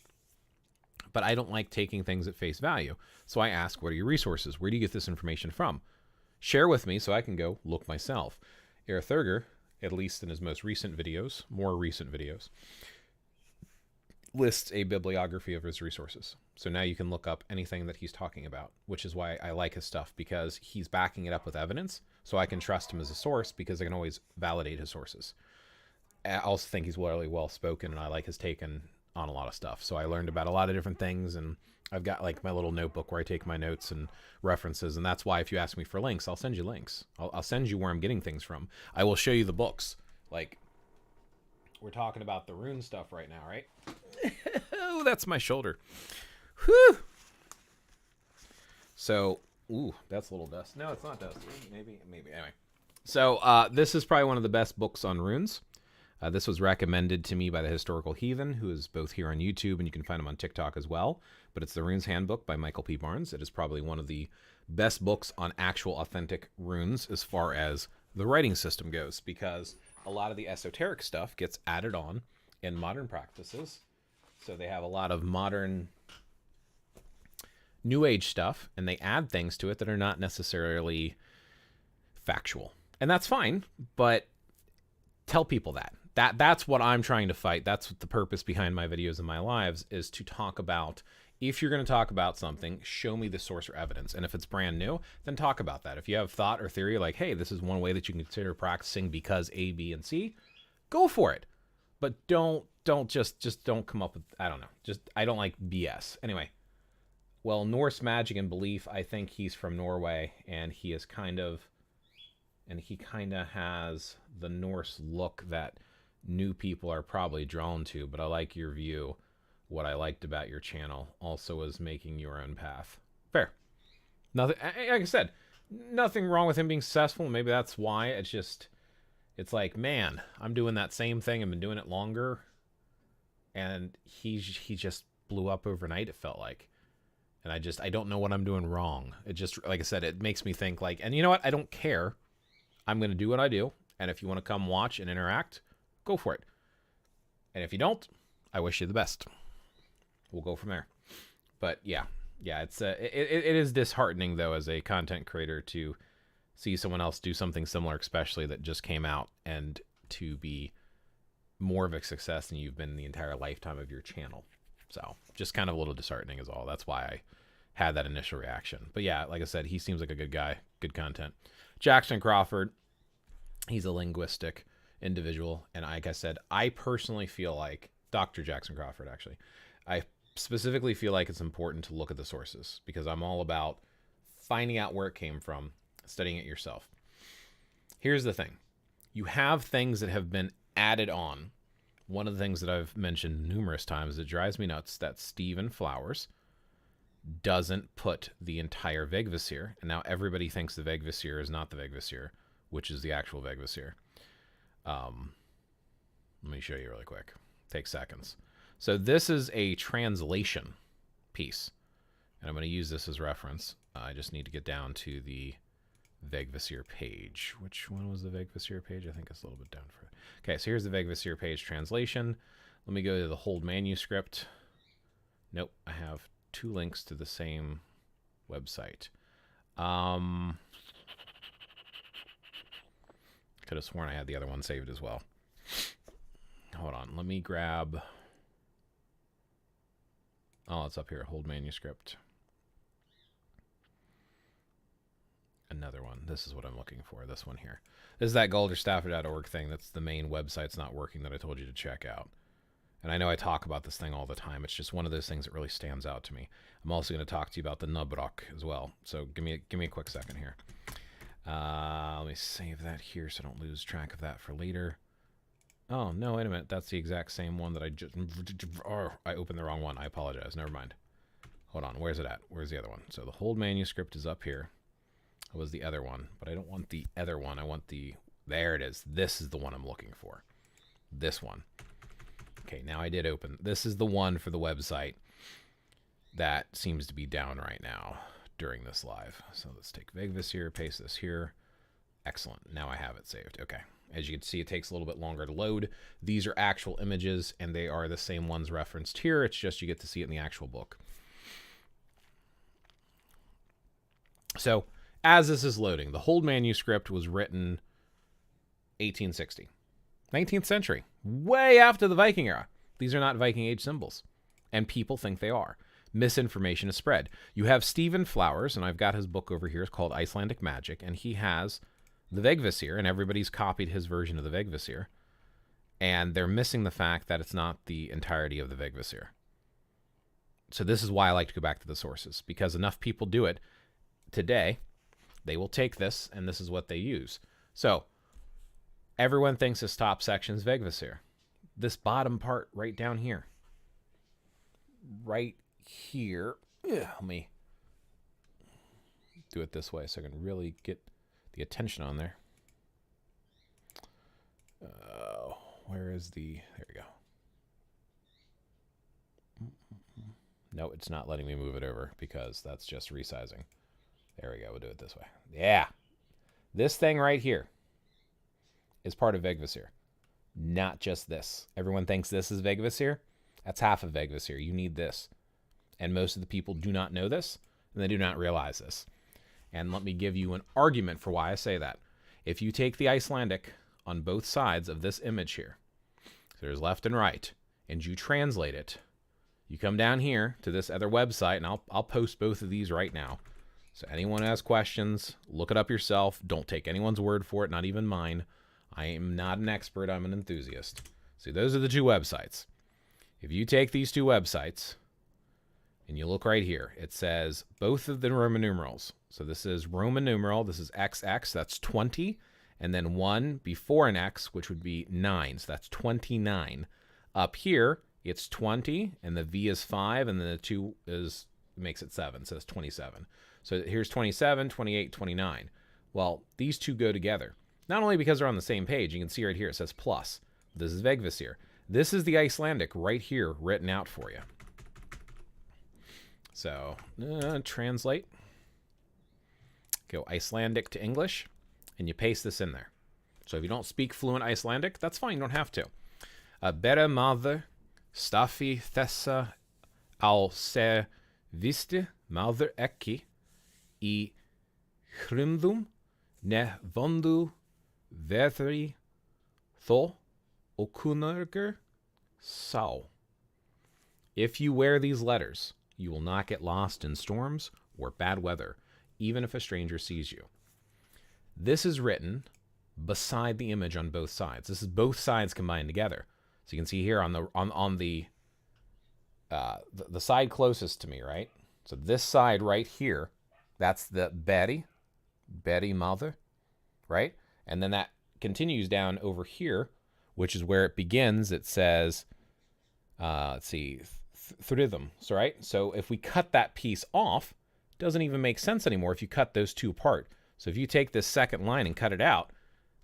but I don't like taking things at face value. So I ask, what are your resources? Where do you get this information from? Share with me so I can go look myself. Erith Herger, at least in his more recent videos, lists a bibliography of his resources. So now you can look up anything that he's talking about, which is why I like his stuff, because he's backing it up with evidence. So I can trust him as a source because I can always validate his sources. I also think he's really well spoken, and I like his take on a lot of stuff. So I learned about a lot of different things, and I've got like my little notebook where I take my notes and references, and that's why if you ask me for links, I'll send you links. I'll send you where I'm getting things from. I will show you the books. Like, we're talking about the rune stuff right now, right? Oh, that's my shoulder. Whew. So, ooh, that's a little dust. No, it's not dust. Maybe. Anyway. So, this is probably one of the best books on runes. This was recommended to me by the Historical Heathen, who is both here on YouTube, and you can find him on TikTok as well. But it's the Runes Handbook by Michael P. Barnes. It is probably one of the best books on actual authentic runes as far as the writing system goes, because a lot of the esoteric stuff gets added on in modern practices. So they have a lot of modern New Age stuff, and they add things to it that are not necessarily factual. And that's fine, but tell people that. That's what I'm trying to fight. That's what the purpose behind my videos and my lives is, to talk about, if you're going to talk about something, show me the source or evidence. And if it's brand new, then talk about that. If you have thought or theory like, hey, this is one way that you can consider practicing because A, B, and C, go for it. But don't don't come up with, I don't know. I don't like BS. Anyway, well, Norse magic and belief, I think he's from Norway, and he kind of has the Norse look that new people are probably drawn to, but I like your view. What I liked about your channel also was making your own path. Fair. Nothing, like I said, nothing wrong with him being successful. Maybe that's why. It's like, man, I'm doing that same thing. I've been doing it longer, and he just blew up overnight, it felt like. And I don't know what I'm doing wrong. It just, like I said, it makes me think like, and you know what? I don't care. I'm going to do what I do. And if you want to come watch and interact, go for it. And if you don't, I wish you the best. We'll go from there. But yeah, it is disheartening though, as a content creator, to see someone else do something similar, especially that just came out, and to be more of a success than you've been the entire lifetime of your channel. So just kind of a little disheartening is all. That's why I had that initial reaction. But yeah, like I said, he seems like a good guy, good content. Jackson Crawford, he's a linguistic individual. And like I said, I personally feel like, Dr. Jackson Crawford, actually, I specifically feel like it's important to look at the sources, because I'm all about finding out where it came from, studying it yourself. Here's the thing. You have things that have been added on. One of the things that I've mentioned numerous times that drives me nuts, that Stephen Flowers doesn't put the entire Vegvisir. And now everybody thinks the Vegvisir is not the Vegvisir, which is the actual Vegvisir. Let me show you really quick. Takes seconds. So this is a translation piece, and I'm going to use this as reference. I just need to get down to the Vegvisir page. Which one was the Vegvisir page? I think it's a little bit down for it. Okay, so here's the Vegvisir page translation. Let me go to the Hold manuscript. Nope, I have two links to the same website. Could have sworn I had the other one saved as well. Hold on, let me grab... Oh, it's up here. Hold manuscript. Another one. This is what I'm looking for. This one here. This is that galderstafford.org thing. That's the main website's not working that I told you to check out. And I know I talk about this thing all the time. It's just one of those things that really stands out to me. I'm also going to talk to you about the Nubrok as well. So give me a quick second here. Let me save that here so I don't lose track of that for later. Oh, no, wait a minute. That's the exact same one that I just... Oh, I opened the wrong one. I apologize. Never mind. Hold on. Where's it at? Where's the other one? So the Hold manuscript is up here. It was the other one, but I don't want the other one. I want the... There it is. This is the one I'm looking for. This one. Okay, now I did open. This is the one for the website that seems to be down right now during this live. So let's take Vegvisir, paste this here. Excellent. Now I have it saved. Okay. As you can see, it takes a little bit longer to load. These are actual images, and they are the same ones referenced here. It's just you get to see it in the actual book. So, as this is loading, the Hold manuscript was written 1860. 19th century. Way after the Viking era. These are not Viking Age symbols. And people think they are. Misinformation is spread. You have Stephen Flowers, and I've got his book over here. It's called Icelandic Magic, and he has the Vegvisir, and everybody's copied his version of the Vegvisir, and they're missing the fact that it's not the entirety of the Vegvisir. So this is why I like to go back to the sources, because enough people do it today, they will take this, and this is what they use. So everyone thinks this top section is Vegvisir. This bottom part right down here, right here, let me do it this way so I can really get the attention on there. Where is the... There we go. No, it's not letting me move it over because that's just resizing. There we go. We'll do it this way. Yeah. This thing right here is part of Vegvisir. Not just this. Everyone thinks this is Vegvisir. That's half of Vegvisir. You need this. And most of the people do not know this, and they do not realize this. And let me give you an argument for why I say that. If you take the Icelandic on both sides of this image here, so there's left and right, and you translate it, you come down here to this other website, and I'll post both of these right now. So anyone who has questions, look it up yourself. Don't take anyone's word for it, not even mine. I am not an expert. I'm an enthusiast. See, those are the two websites. If you take these two websites, and you look right here, it says both of the Roman numerals. So this is Roman numeral, this is XX, that's 20, and then 1 before an X, which would be 9, so that's 29. Up here, it's 20, and the V is 5, and then the 2 makes it 7, so it's 27. So here's 27, 28, 29. Well, these two go together. Not only because they're on the same page, you can see right here, it says plus. This is Vegvisir. This is the Icelandic right here written out for you. So, translate. Go Icelandic to English, and you paste this in there. So if you don't speak fluent Icelandic, that's fine. You don't have to. Bere mother, staffi thessa al se viste mother ekki I hrymdum ne vondu vethri tho okunarger sau. If you wear these letters, you will not get lost in storms or bad weather, even if a stranger sees you. This is written beside the image on both sides. This is both sides combined together. So you can see here on the side closest to me, right? So this side right here, that's the Beri mother, right? And then that continues down over here, which is where it begins. It says, let's see, thrithum, so right? So if we cut that piece off, it doesn't even make sense anymore if you cut those two apart. So if you take this second line and cut it out,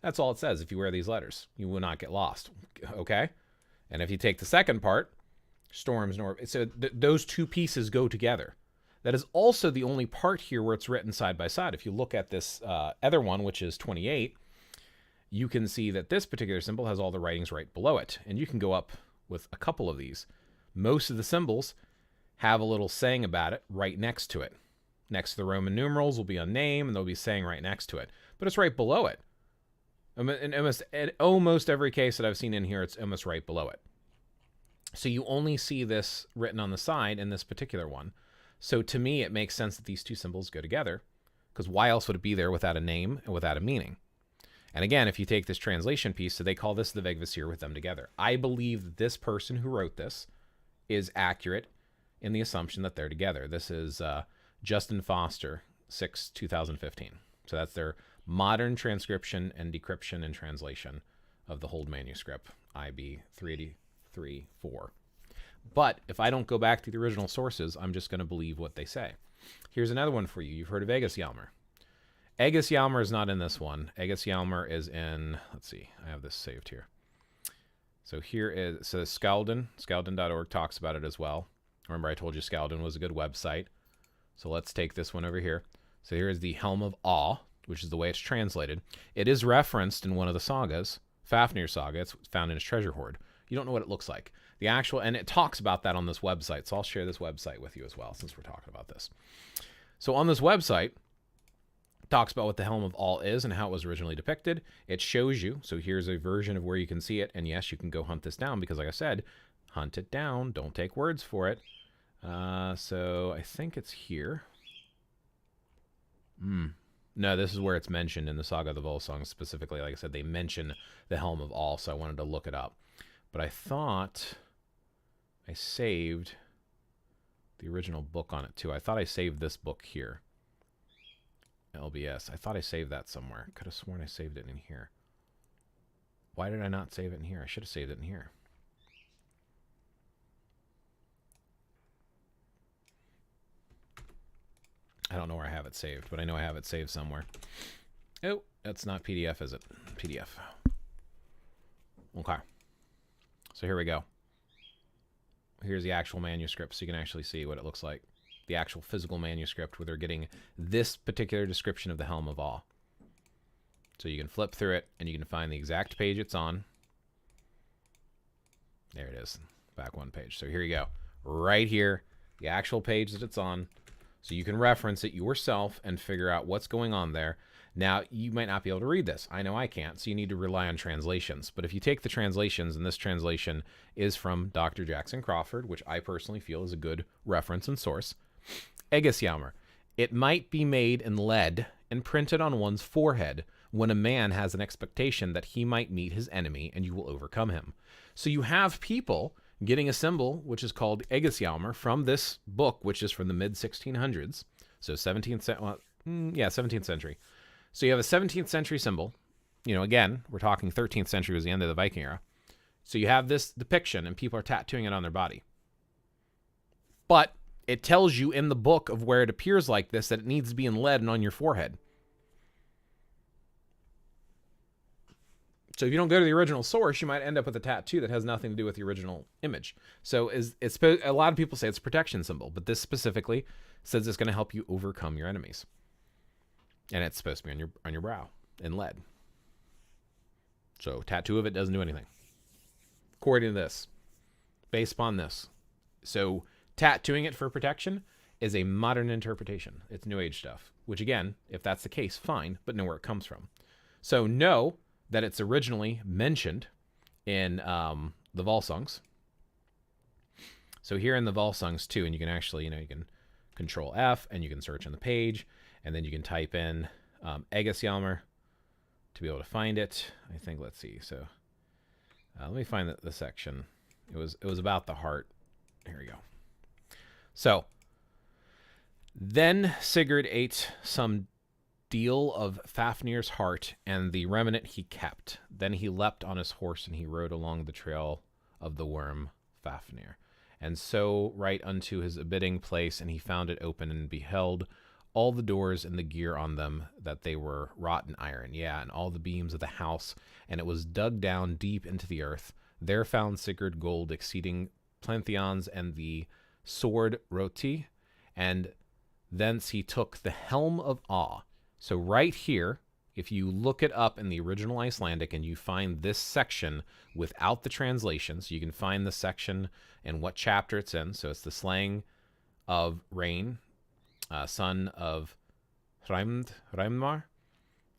that's all it says if you wear these letters. You will not get lost, okay? And if you take the second part, storms, so those two pieces go together. That is also the only part here where it's written side by side. If you look at this other one, which is 28, you can see that this particular symbol has all the writings right below it. And you can go up with a couple of these. Most of the symbols have a little saying about it right next to it. Next to the Roman numerals will be a name, and there'll be saying right next to it. But it's right below it. In almost every case that I've seen in here, it's almost right below it. So you only see this written on the side in this particular one. So to me, it makes sense that these two symbols go together, because why else would it be there without a name and without a meaning? And again, if you take this translation piece, so they call this the Vegvisir with them together. I believe that this person who wrote this is accurate in the assumption that they're together. This is Justin Foster, 2015. So that's their modern transcription and decryption and translation of the Hold manuscript, IB 383-4. But if I don't go back to the original sources, I'm just going to believe what they say. Here's another one for you. You've heard of Aegis Yalmer. Aegis Yalmer is not in this one. Aegis Yalmer is in, let's see, I have this saved here. So here is, so Skaldin.org talks about it as well. Remember I told you Skaldin was a good website. So let's take this one over here. So here is the Helm of Awe, which is the way it's translated. It is referenced in one of the sagas, Fafnir's saga. It's found in his treasure hoard. You don't know what it looks like. The actual, and it talks about that on this website. So I'll share this website with you as well, since we're talking about this. So on this website, it talks about what the Helm of Awe is and how it was originally depicted. It shows you. So here's a version of where you can see it. And yes, you can go hunt this down because, like I said, hunt it down. Don't take words for it. So I think it's here. No, this is where it's mentioned in the Saga of the Volsungs specifically. Like I said, they mention the Helm of Awe, so I wanted to look it up. But I thought I saved the original book on it too. I thought I saved this book here. LBS. I thought I saved that somewhere. Could have sworn I saved it in here. Why did I not save it in here? I should have saved it in here. I don't know where I have it saved, but I know I have it saved somewhere. Oh, that's not PDF, is it? PDF. Okay. So here we go. Here's the actual manuscript, so you can actually see what it looks like. The actual physical manuscript where they're getting this particular description of the Helm of Awe. So you can flip through it, and you can find the exact page it's on. There it is. Back one page. So here you go. Right here, the actual page that it's on. So you can reference it yourself and figure out what's going on there. Now, you might not be able to read this. I know I can't, so you need to rely on translations. But if you take the translations, and this translation is from Dr. Jackson Crawford, which I personally feel is a good reference and source. Ægisjalmur. It might be made in lead and printed on one's forehead when a man has an expectation that he might meet his enemy and you will overcome him. So you have people getting a symbol, which is called Ægisjalmur, from this book, which is from the mid-1600s. So 17th century. So you have a 17th century symbol. You know, again, we're talking 13th century was the end of the Viking era. So you have this depiction, and people are tattooing it on their body. But it tells you in the book of where it appears like this that it needs to be in lead and on your forehead. So if you don't go to the original source, you might end up with a tattoo that has nothing to do with the original image. So a lot of people say it's a protection symbol, but this specifically says it's going to help you overcome your enemies. And it's supposed to be on your brow in lead. So tattoo of it doesn't do anything. According to this, based upon this. So tattooing it for protection is a modern interpretation. It's New Age stuff, which again, if that's the case, fine, but know where it comes from. So know that it's originally mentioned in the Volsungs. So here in the Volsungs too, and you can actually, you can Control F and you can search on the page, and then you can type in Ægisjalmur to be able to find it. I think, let's see. So let me find the section. It was about the heart. Here we go. So then Sigurd ate some deal of Fafnir's heart, and the remnant he kept. Then he leapt on his horse, and he rode along the trail of the worm Fafnir, and so right unto his abiding place, and he found it open, and beheld all the doors and the gear on them, that they were wrought in iron, and all the beams of the house, and it was dug down deep into the earth. There found Sigurd gold exceeding plentheons, and the sword Roti, and thence he took the Helm of Awe. So right here, if you look it up in the original Icelandic and you find this section without the translations, you can find the section and what chapter it's in. So it's the slaying of Rain, son of Hreimdar.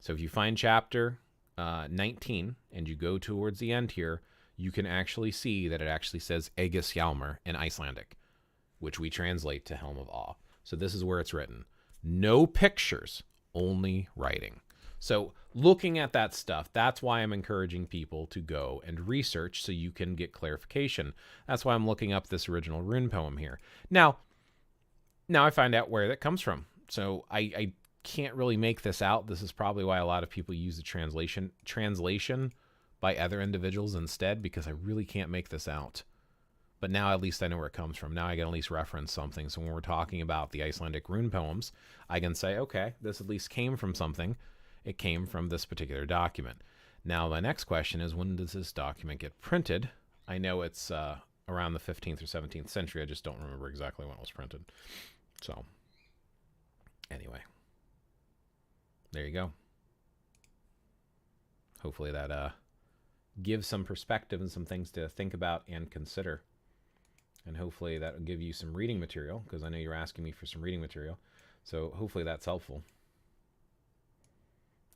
So if you find chapter 19 and you go towards the end here, you can actually see that it actually says Ægisjalmur in Icelandic, which we translate to Helm of Awe. So this is where it's written. No pictures, only writing. So looking at that stuff, that's why I'm encouraging people to go and research so you can get clarification. That's why I'm looking up this original rune poem here. Now I find out where that comes from. So I can't really make this out. This is probably why a lot of people use the translation by other individuals instead, because I really can't make this out. But now at least I know where it comes from. Now I can at least reference something. So when we're talking about the Icelandic rune poems, I can say, okay, this at least came from something. It came from this particular document. Now, my next question is, when does this document get printed? I know it's around the 15th or 17th century. I just don't remember exactly when it was printed. So, anyway, there you go. Hopefully that gives some perspective and some things to think about and consider. And hopefully that will give you some reading material, because I know you're asking me for some reading material. So hopefully that's helpful.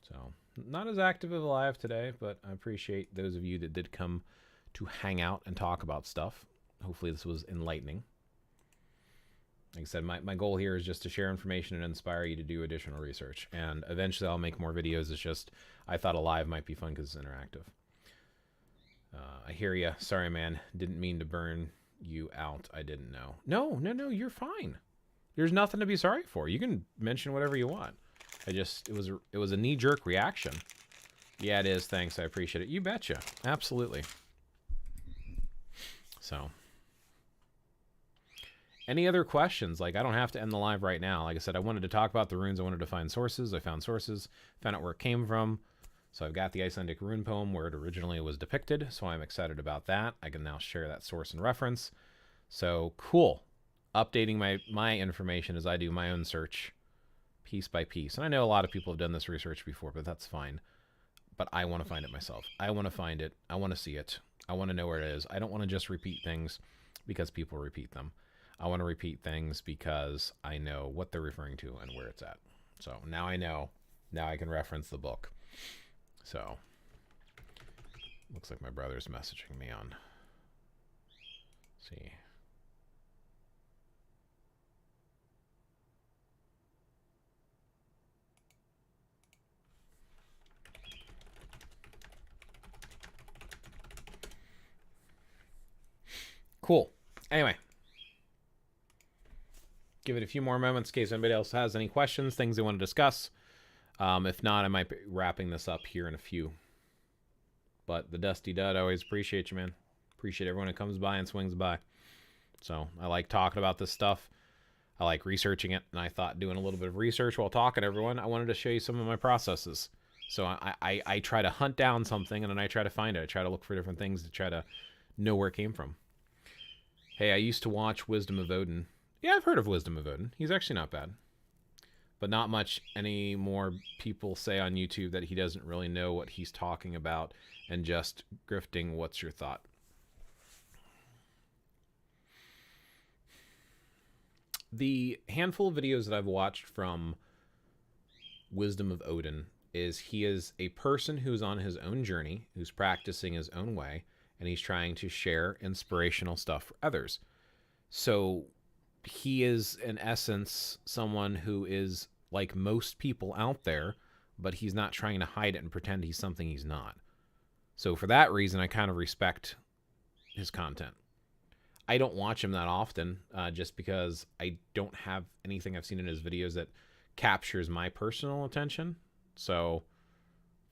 So, not as active as live today, but I appreciate those of you that did come to hang out and talk about stuff. Hopefully this was enlightening. Like I said, my goal here is just to share information and inspire you to do additional research. And eventually I'll make more videos. It's just, I thought a live might be fun because it's interactive. I hear ya. Sorry, man. Didn't mean to burn you out. I didn't know. No, you're fine. There's nothing to be sorry for. You can mention whatever you want. It was a knee-jerk reaction. Yeah, it is. Thanks. I appreciate it. You betcha. Absolutely. So, any other questions? Like, I don't have to end the live right now. Like I said, I wanted to talk about the runes. I wanted to find sources. I found sources, found out where it came from. So I've got the Icelandic rune poem where it originally was depicted. So I'm excited about that. I can now share that source and reference. So cool. Updating my information as I do my own search piece by piece. And I know a lot of people have done this research before, but that's fine. But I want to find it myself. I want to find it. I want to see it. I want to know where it is. I don't want to just repeat things because people repeat them. I want to repeat things because I know what they're referring to and where it's at. So now I know. Now I can reference the book. So, looks like my brother's messaging me on. Let's see. Cool. Anyway. Give it a few more moments in case anybody else has any questions, things they want to discuss. If not, I might be wrapping this up here in a few. But the Dusty Dud, I always appreciate you, man. Appreciate everyone who comes by and swings by. So I like talking about this stuff. I like researching it. And I thought doing a little bit of research while talking to everyone, I wanted to show you some of my processes. So I try to hunt down something and then I try to find it. I try to look for different things to try to know where it came from. Hey, I used to watch Wisdom of Odin. Yeah, I've heard of Wisdom of Odin. He's actually not bad. But not much any more people say on YouTube that he doesn't really know what he's talking about and just grifting. What's your thought? The handful of videos that I've watched from Wisdom of Odin is he is a person who's on his own journey, who's practicing his own way, and he's trying to share inspirational stuff for others. So he is, in essence, someone who is like most people out there, but he's not trying to hide it and pretend he's something he's not. So for that reason, I kind of respect his content. I don't watch him that often, just because I don't have anything I've seen in his videos that captures my personal attention. So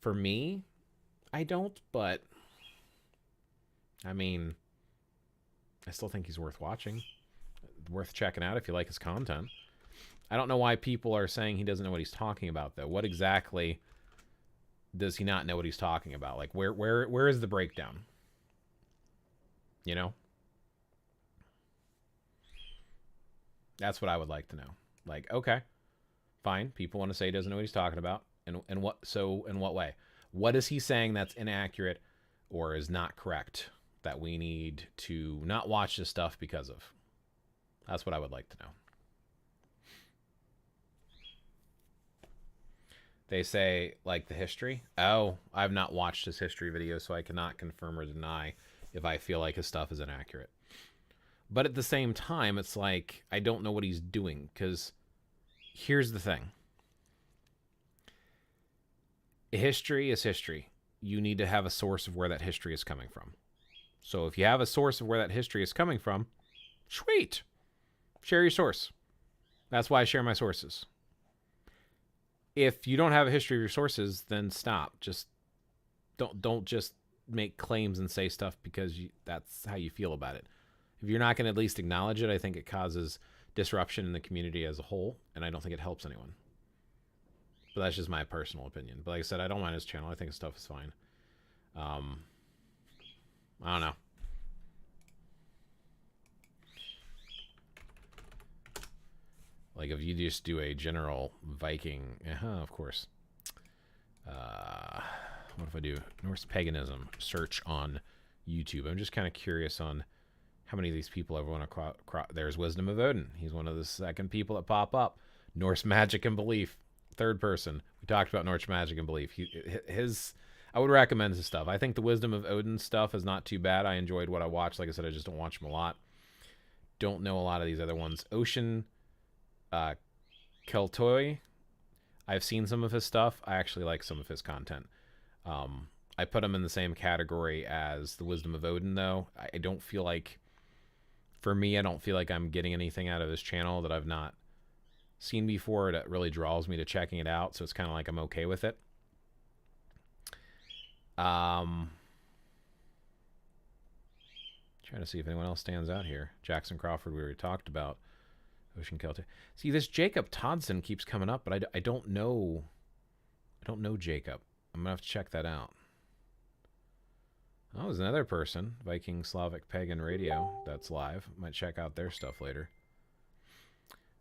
for me, I don't, but I mean, I still think he's worth watching, worth checking out if you like his content. I don't know why people are saying he doesn't know what he's talking about, though. What exactly does he not know what he's talking about? Like, where is the breakdown? You know? That's what I would like to know. Like, okay, fine. People want to say he doesn't know what he's talking about. And what, so in what way? What is he saying that's inaccurate or is not correct that we need to not watch this stuff because of? That's what I would like to know. They say, like, the history. Oh, I've not watched his history video, so I cannot confirm or deny if I feel like his stuff is inaccurate. But at the same time, it's like, I don't know what he's doing, because here's the thing. History is history. You need to have a source of where that history is coming from. So if you have a source of where that history is coming from, sweet. Share your source. That's why I share my sources. If you don't have a history of your sources, then stop. Just don't just make claims and say stuff because that's how you feel about it. If you're not going to at least acknowledge it, I think it causes disruption in the community as a whole, and I don't think it helps anyone. But that's just my personal opinion. But like I said, I don't mind his channel. I think his stuff is fine. I don't know. Like if you just do a general Viking, of course. What if I do Norse paganism search on YouTube? I'm just kind of curious on how many of these people ever want to there's Wisdom of Odin. He's one of the second people that pop up. Norse magic and belief, third person. We talked about Norse magic and belief. I would recommend his stuff. I think the Wisdom of Odin stuff is not too bad. I enjoyed what I watched. Like I said, I just don't watch them a lot. Don't know a lot of these other ones. Ocean Keltoy. I've seen some of his stuff. I actually like some of his content. I put him in the same category as the Wisdom of Odin, though. I don't feel like, for me, I don't feel like I'm getting anything out of his channel that I've not seen before that really draws me to checking it out. So it's kind of like I'm okay with it. Trying to see if anyone else stands out here. Jackson Crawford, we already talked about. Ocean Celtic. See, this Jacob Todson keeps coming up, but I don't know. I don't know Jacob. I'm gonna have to check that out. Oh, there's another person, Viking Slavic Pagan Radio, that's live. Might check out their stuff later.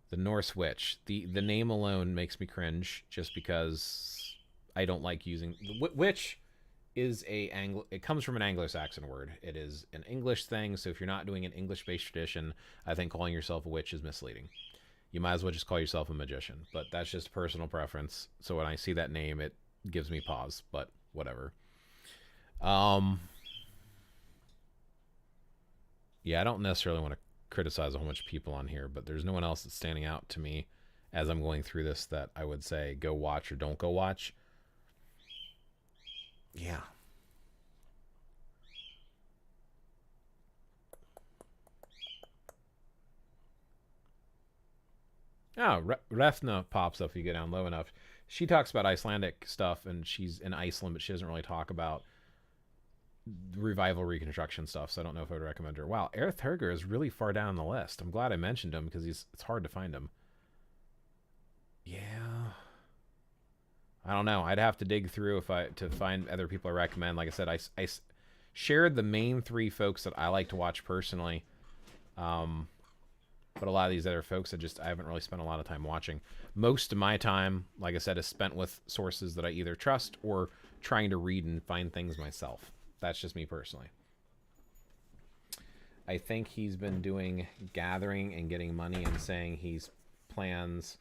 The Norse Witch. The name alone makes me cringe, just because I don't like using witch. Is it comes from an Anglo-Saxon word. It is an English thing, so if you're not doing an English-based tradition, I think calling yourself a witch is misleading. You might as well just call yourself a magician, but that's just personal preference. So when I see that name, it gives me pause, but whatever. Yeah, I don't necessarily want to criticize a whole bunch of people on here, but there's no one else that's standing out to me as I'm going through this that I would say go watch or don't go watch. Yeah. Oh, Refna pops up if you get down low enough. She talks about Icelandic stuff, and she's in Iceland, but she doesn't really talk about revival reconstruction stuff, so I don't know if I would recommend her. Wow, Erith Herger is really far down the list. I'm glad I mentioned him because it's hard to find him. Yeah. I don't know. I'd have to dig through to find other people I recommend. Like I said, I shared the main three folks that I like to watch personally. But a lot of these other folks, I haven't really spent a lot of time watching. Most of my time, like I said, is spent with sources that I either trust or trying to read and find things myself. That's just me personally. I think he's been doing gathering and getting money and saying he's plans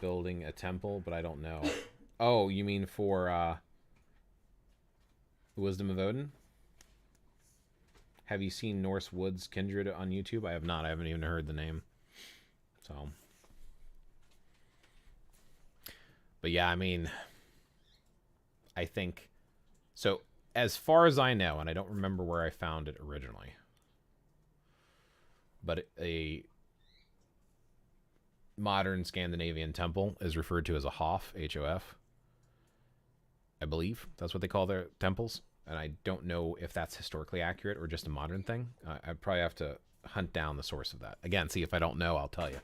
building a temple, but I don't know. Oh, you mean for Wisdom of Odin? Have you seen Norse Woods Kindred on YouTube? I have not. I haven't even heard the name. So. But yeah, I mean, I think, so as far as I know, and I don't remember where I found it originally, but a modern Scandinavian temple is referred to as a Hof, H-O-F. I believe that's what they call their temples. And I don't know if that's historically accurate or just a modern thing. I'd probably have to hunt down the source of that. Again, see if I don't know, I'll tell you.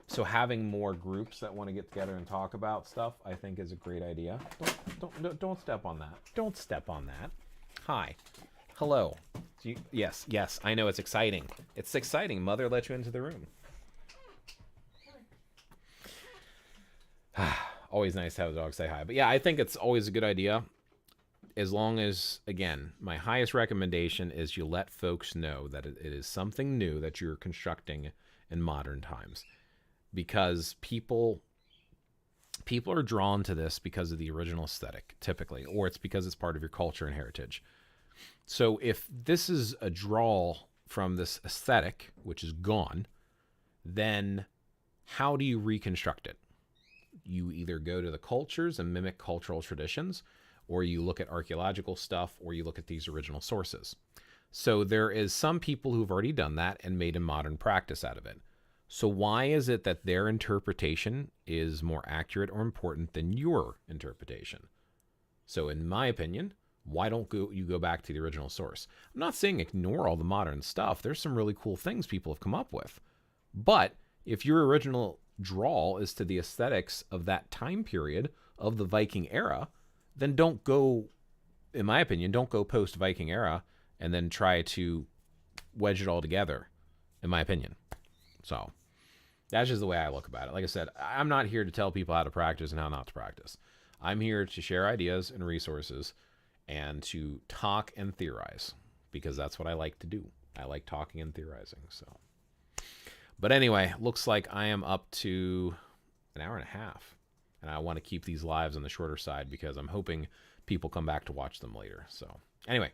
So having more groups that want to get together and talk about stuff, I think is a great idea. Don't step on that. Don't step on that. Hi. Hello. Yes, I know it's exciting. It's exciting. Mother let you into the room. Always nice to have a dog say hi. But yeah, I think it's always a good idea. As long as, again, my highest recommendation is you let folks know that it is something new that you're constructing in modern times. Because people are drawn to this because of the original aesthetic, typically, or it's because it's part of your culture and heritage. So if this is a draw from this aesthetic, which is gone, then how do you reconstruct it? You either go to the cultures and mimic cultural traditions, or you look at archaeological stuff, or you look at these original sources. So there is some people who've already done that and made a modern practice out of it. So why is it that their interpretation is more accurate or important than your interpretation? So in my opinion, why don't you go back to the original source? I'm not saying ignore all the modern stuff. There's some really cool things people have come up with. But if your original draw is to the aesthetics of that time period of the Viking era, then don't go, in my opinion, don't go post Viking era and then try to wedge it all together, in my opinion. So that's just the way I look about it. Like I said, I'm not here to tell people how to practice and how not to practice. I'm here to share ideas and resources and to talk and theorize, because that's what I like to do. I like talking and theorizing. So, but anyway, looks like I am up to an hour and a half, and I want to keep these lives on the shorter side because I'm hoping people come back to watch them later. So anyway,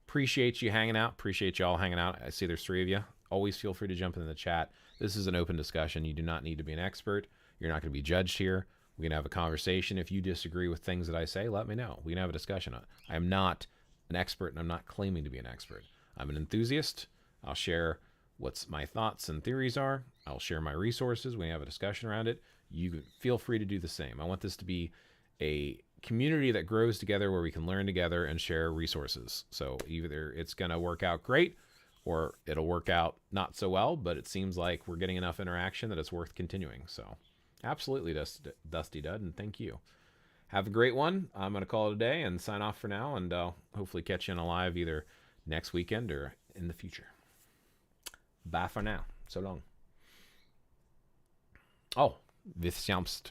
appreciate you hanging out. Appreciate you all hanging out. I see there's 3 of you. Always feel free to jump in the chat. This is an open discussion. You do not need to be an expert. You're not going to be judged here. We can have a conversation. If you disagree with things that I say, let me know. We can have a discussion on it. I am not an expert, and I'm not claiming to be an expert. I'm an enthusiast. I'll share what's my thoughts and theories are. I'll share my resources. We can have a discussion around it. You feel free to do the same. I want this to be a community that grows together where we can learn together and share resources. So either it's going to work out great or it'll work out not so well, but it seems like we're getting enough interaction that it's worth continuing. So absolutely, Dusty Dud, and thank you. Have a great one. I'm going to call it a day and sign off for now, and hopefully catch you on a live either next weekend or in the future. Bye for now. So long. Oh, vi syns.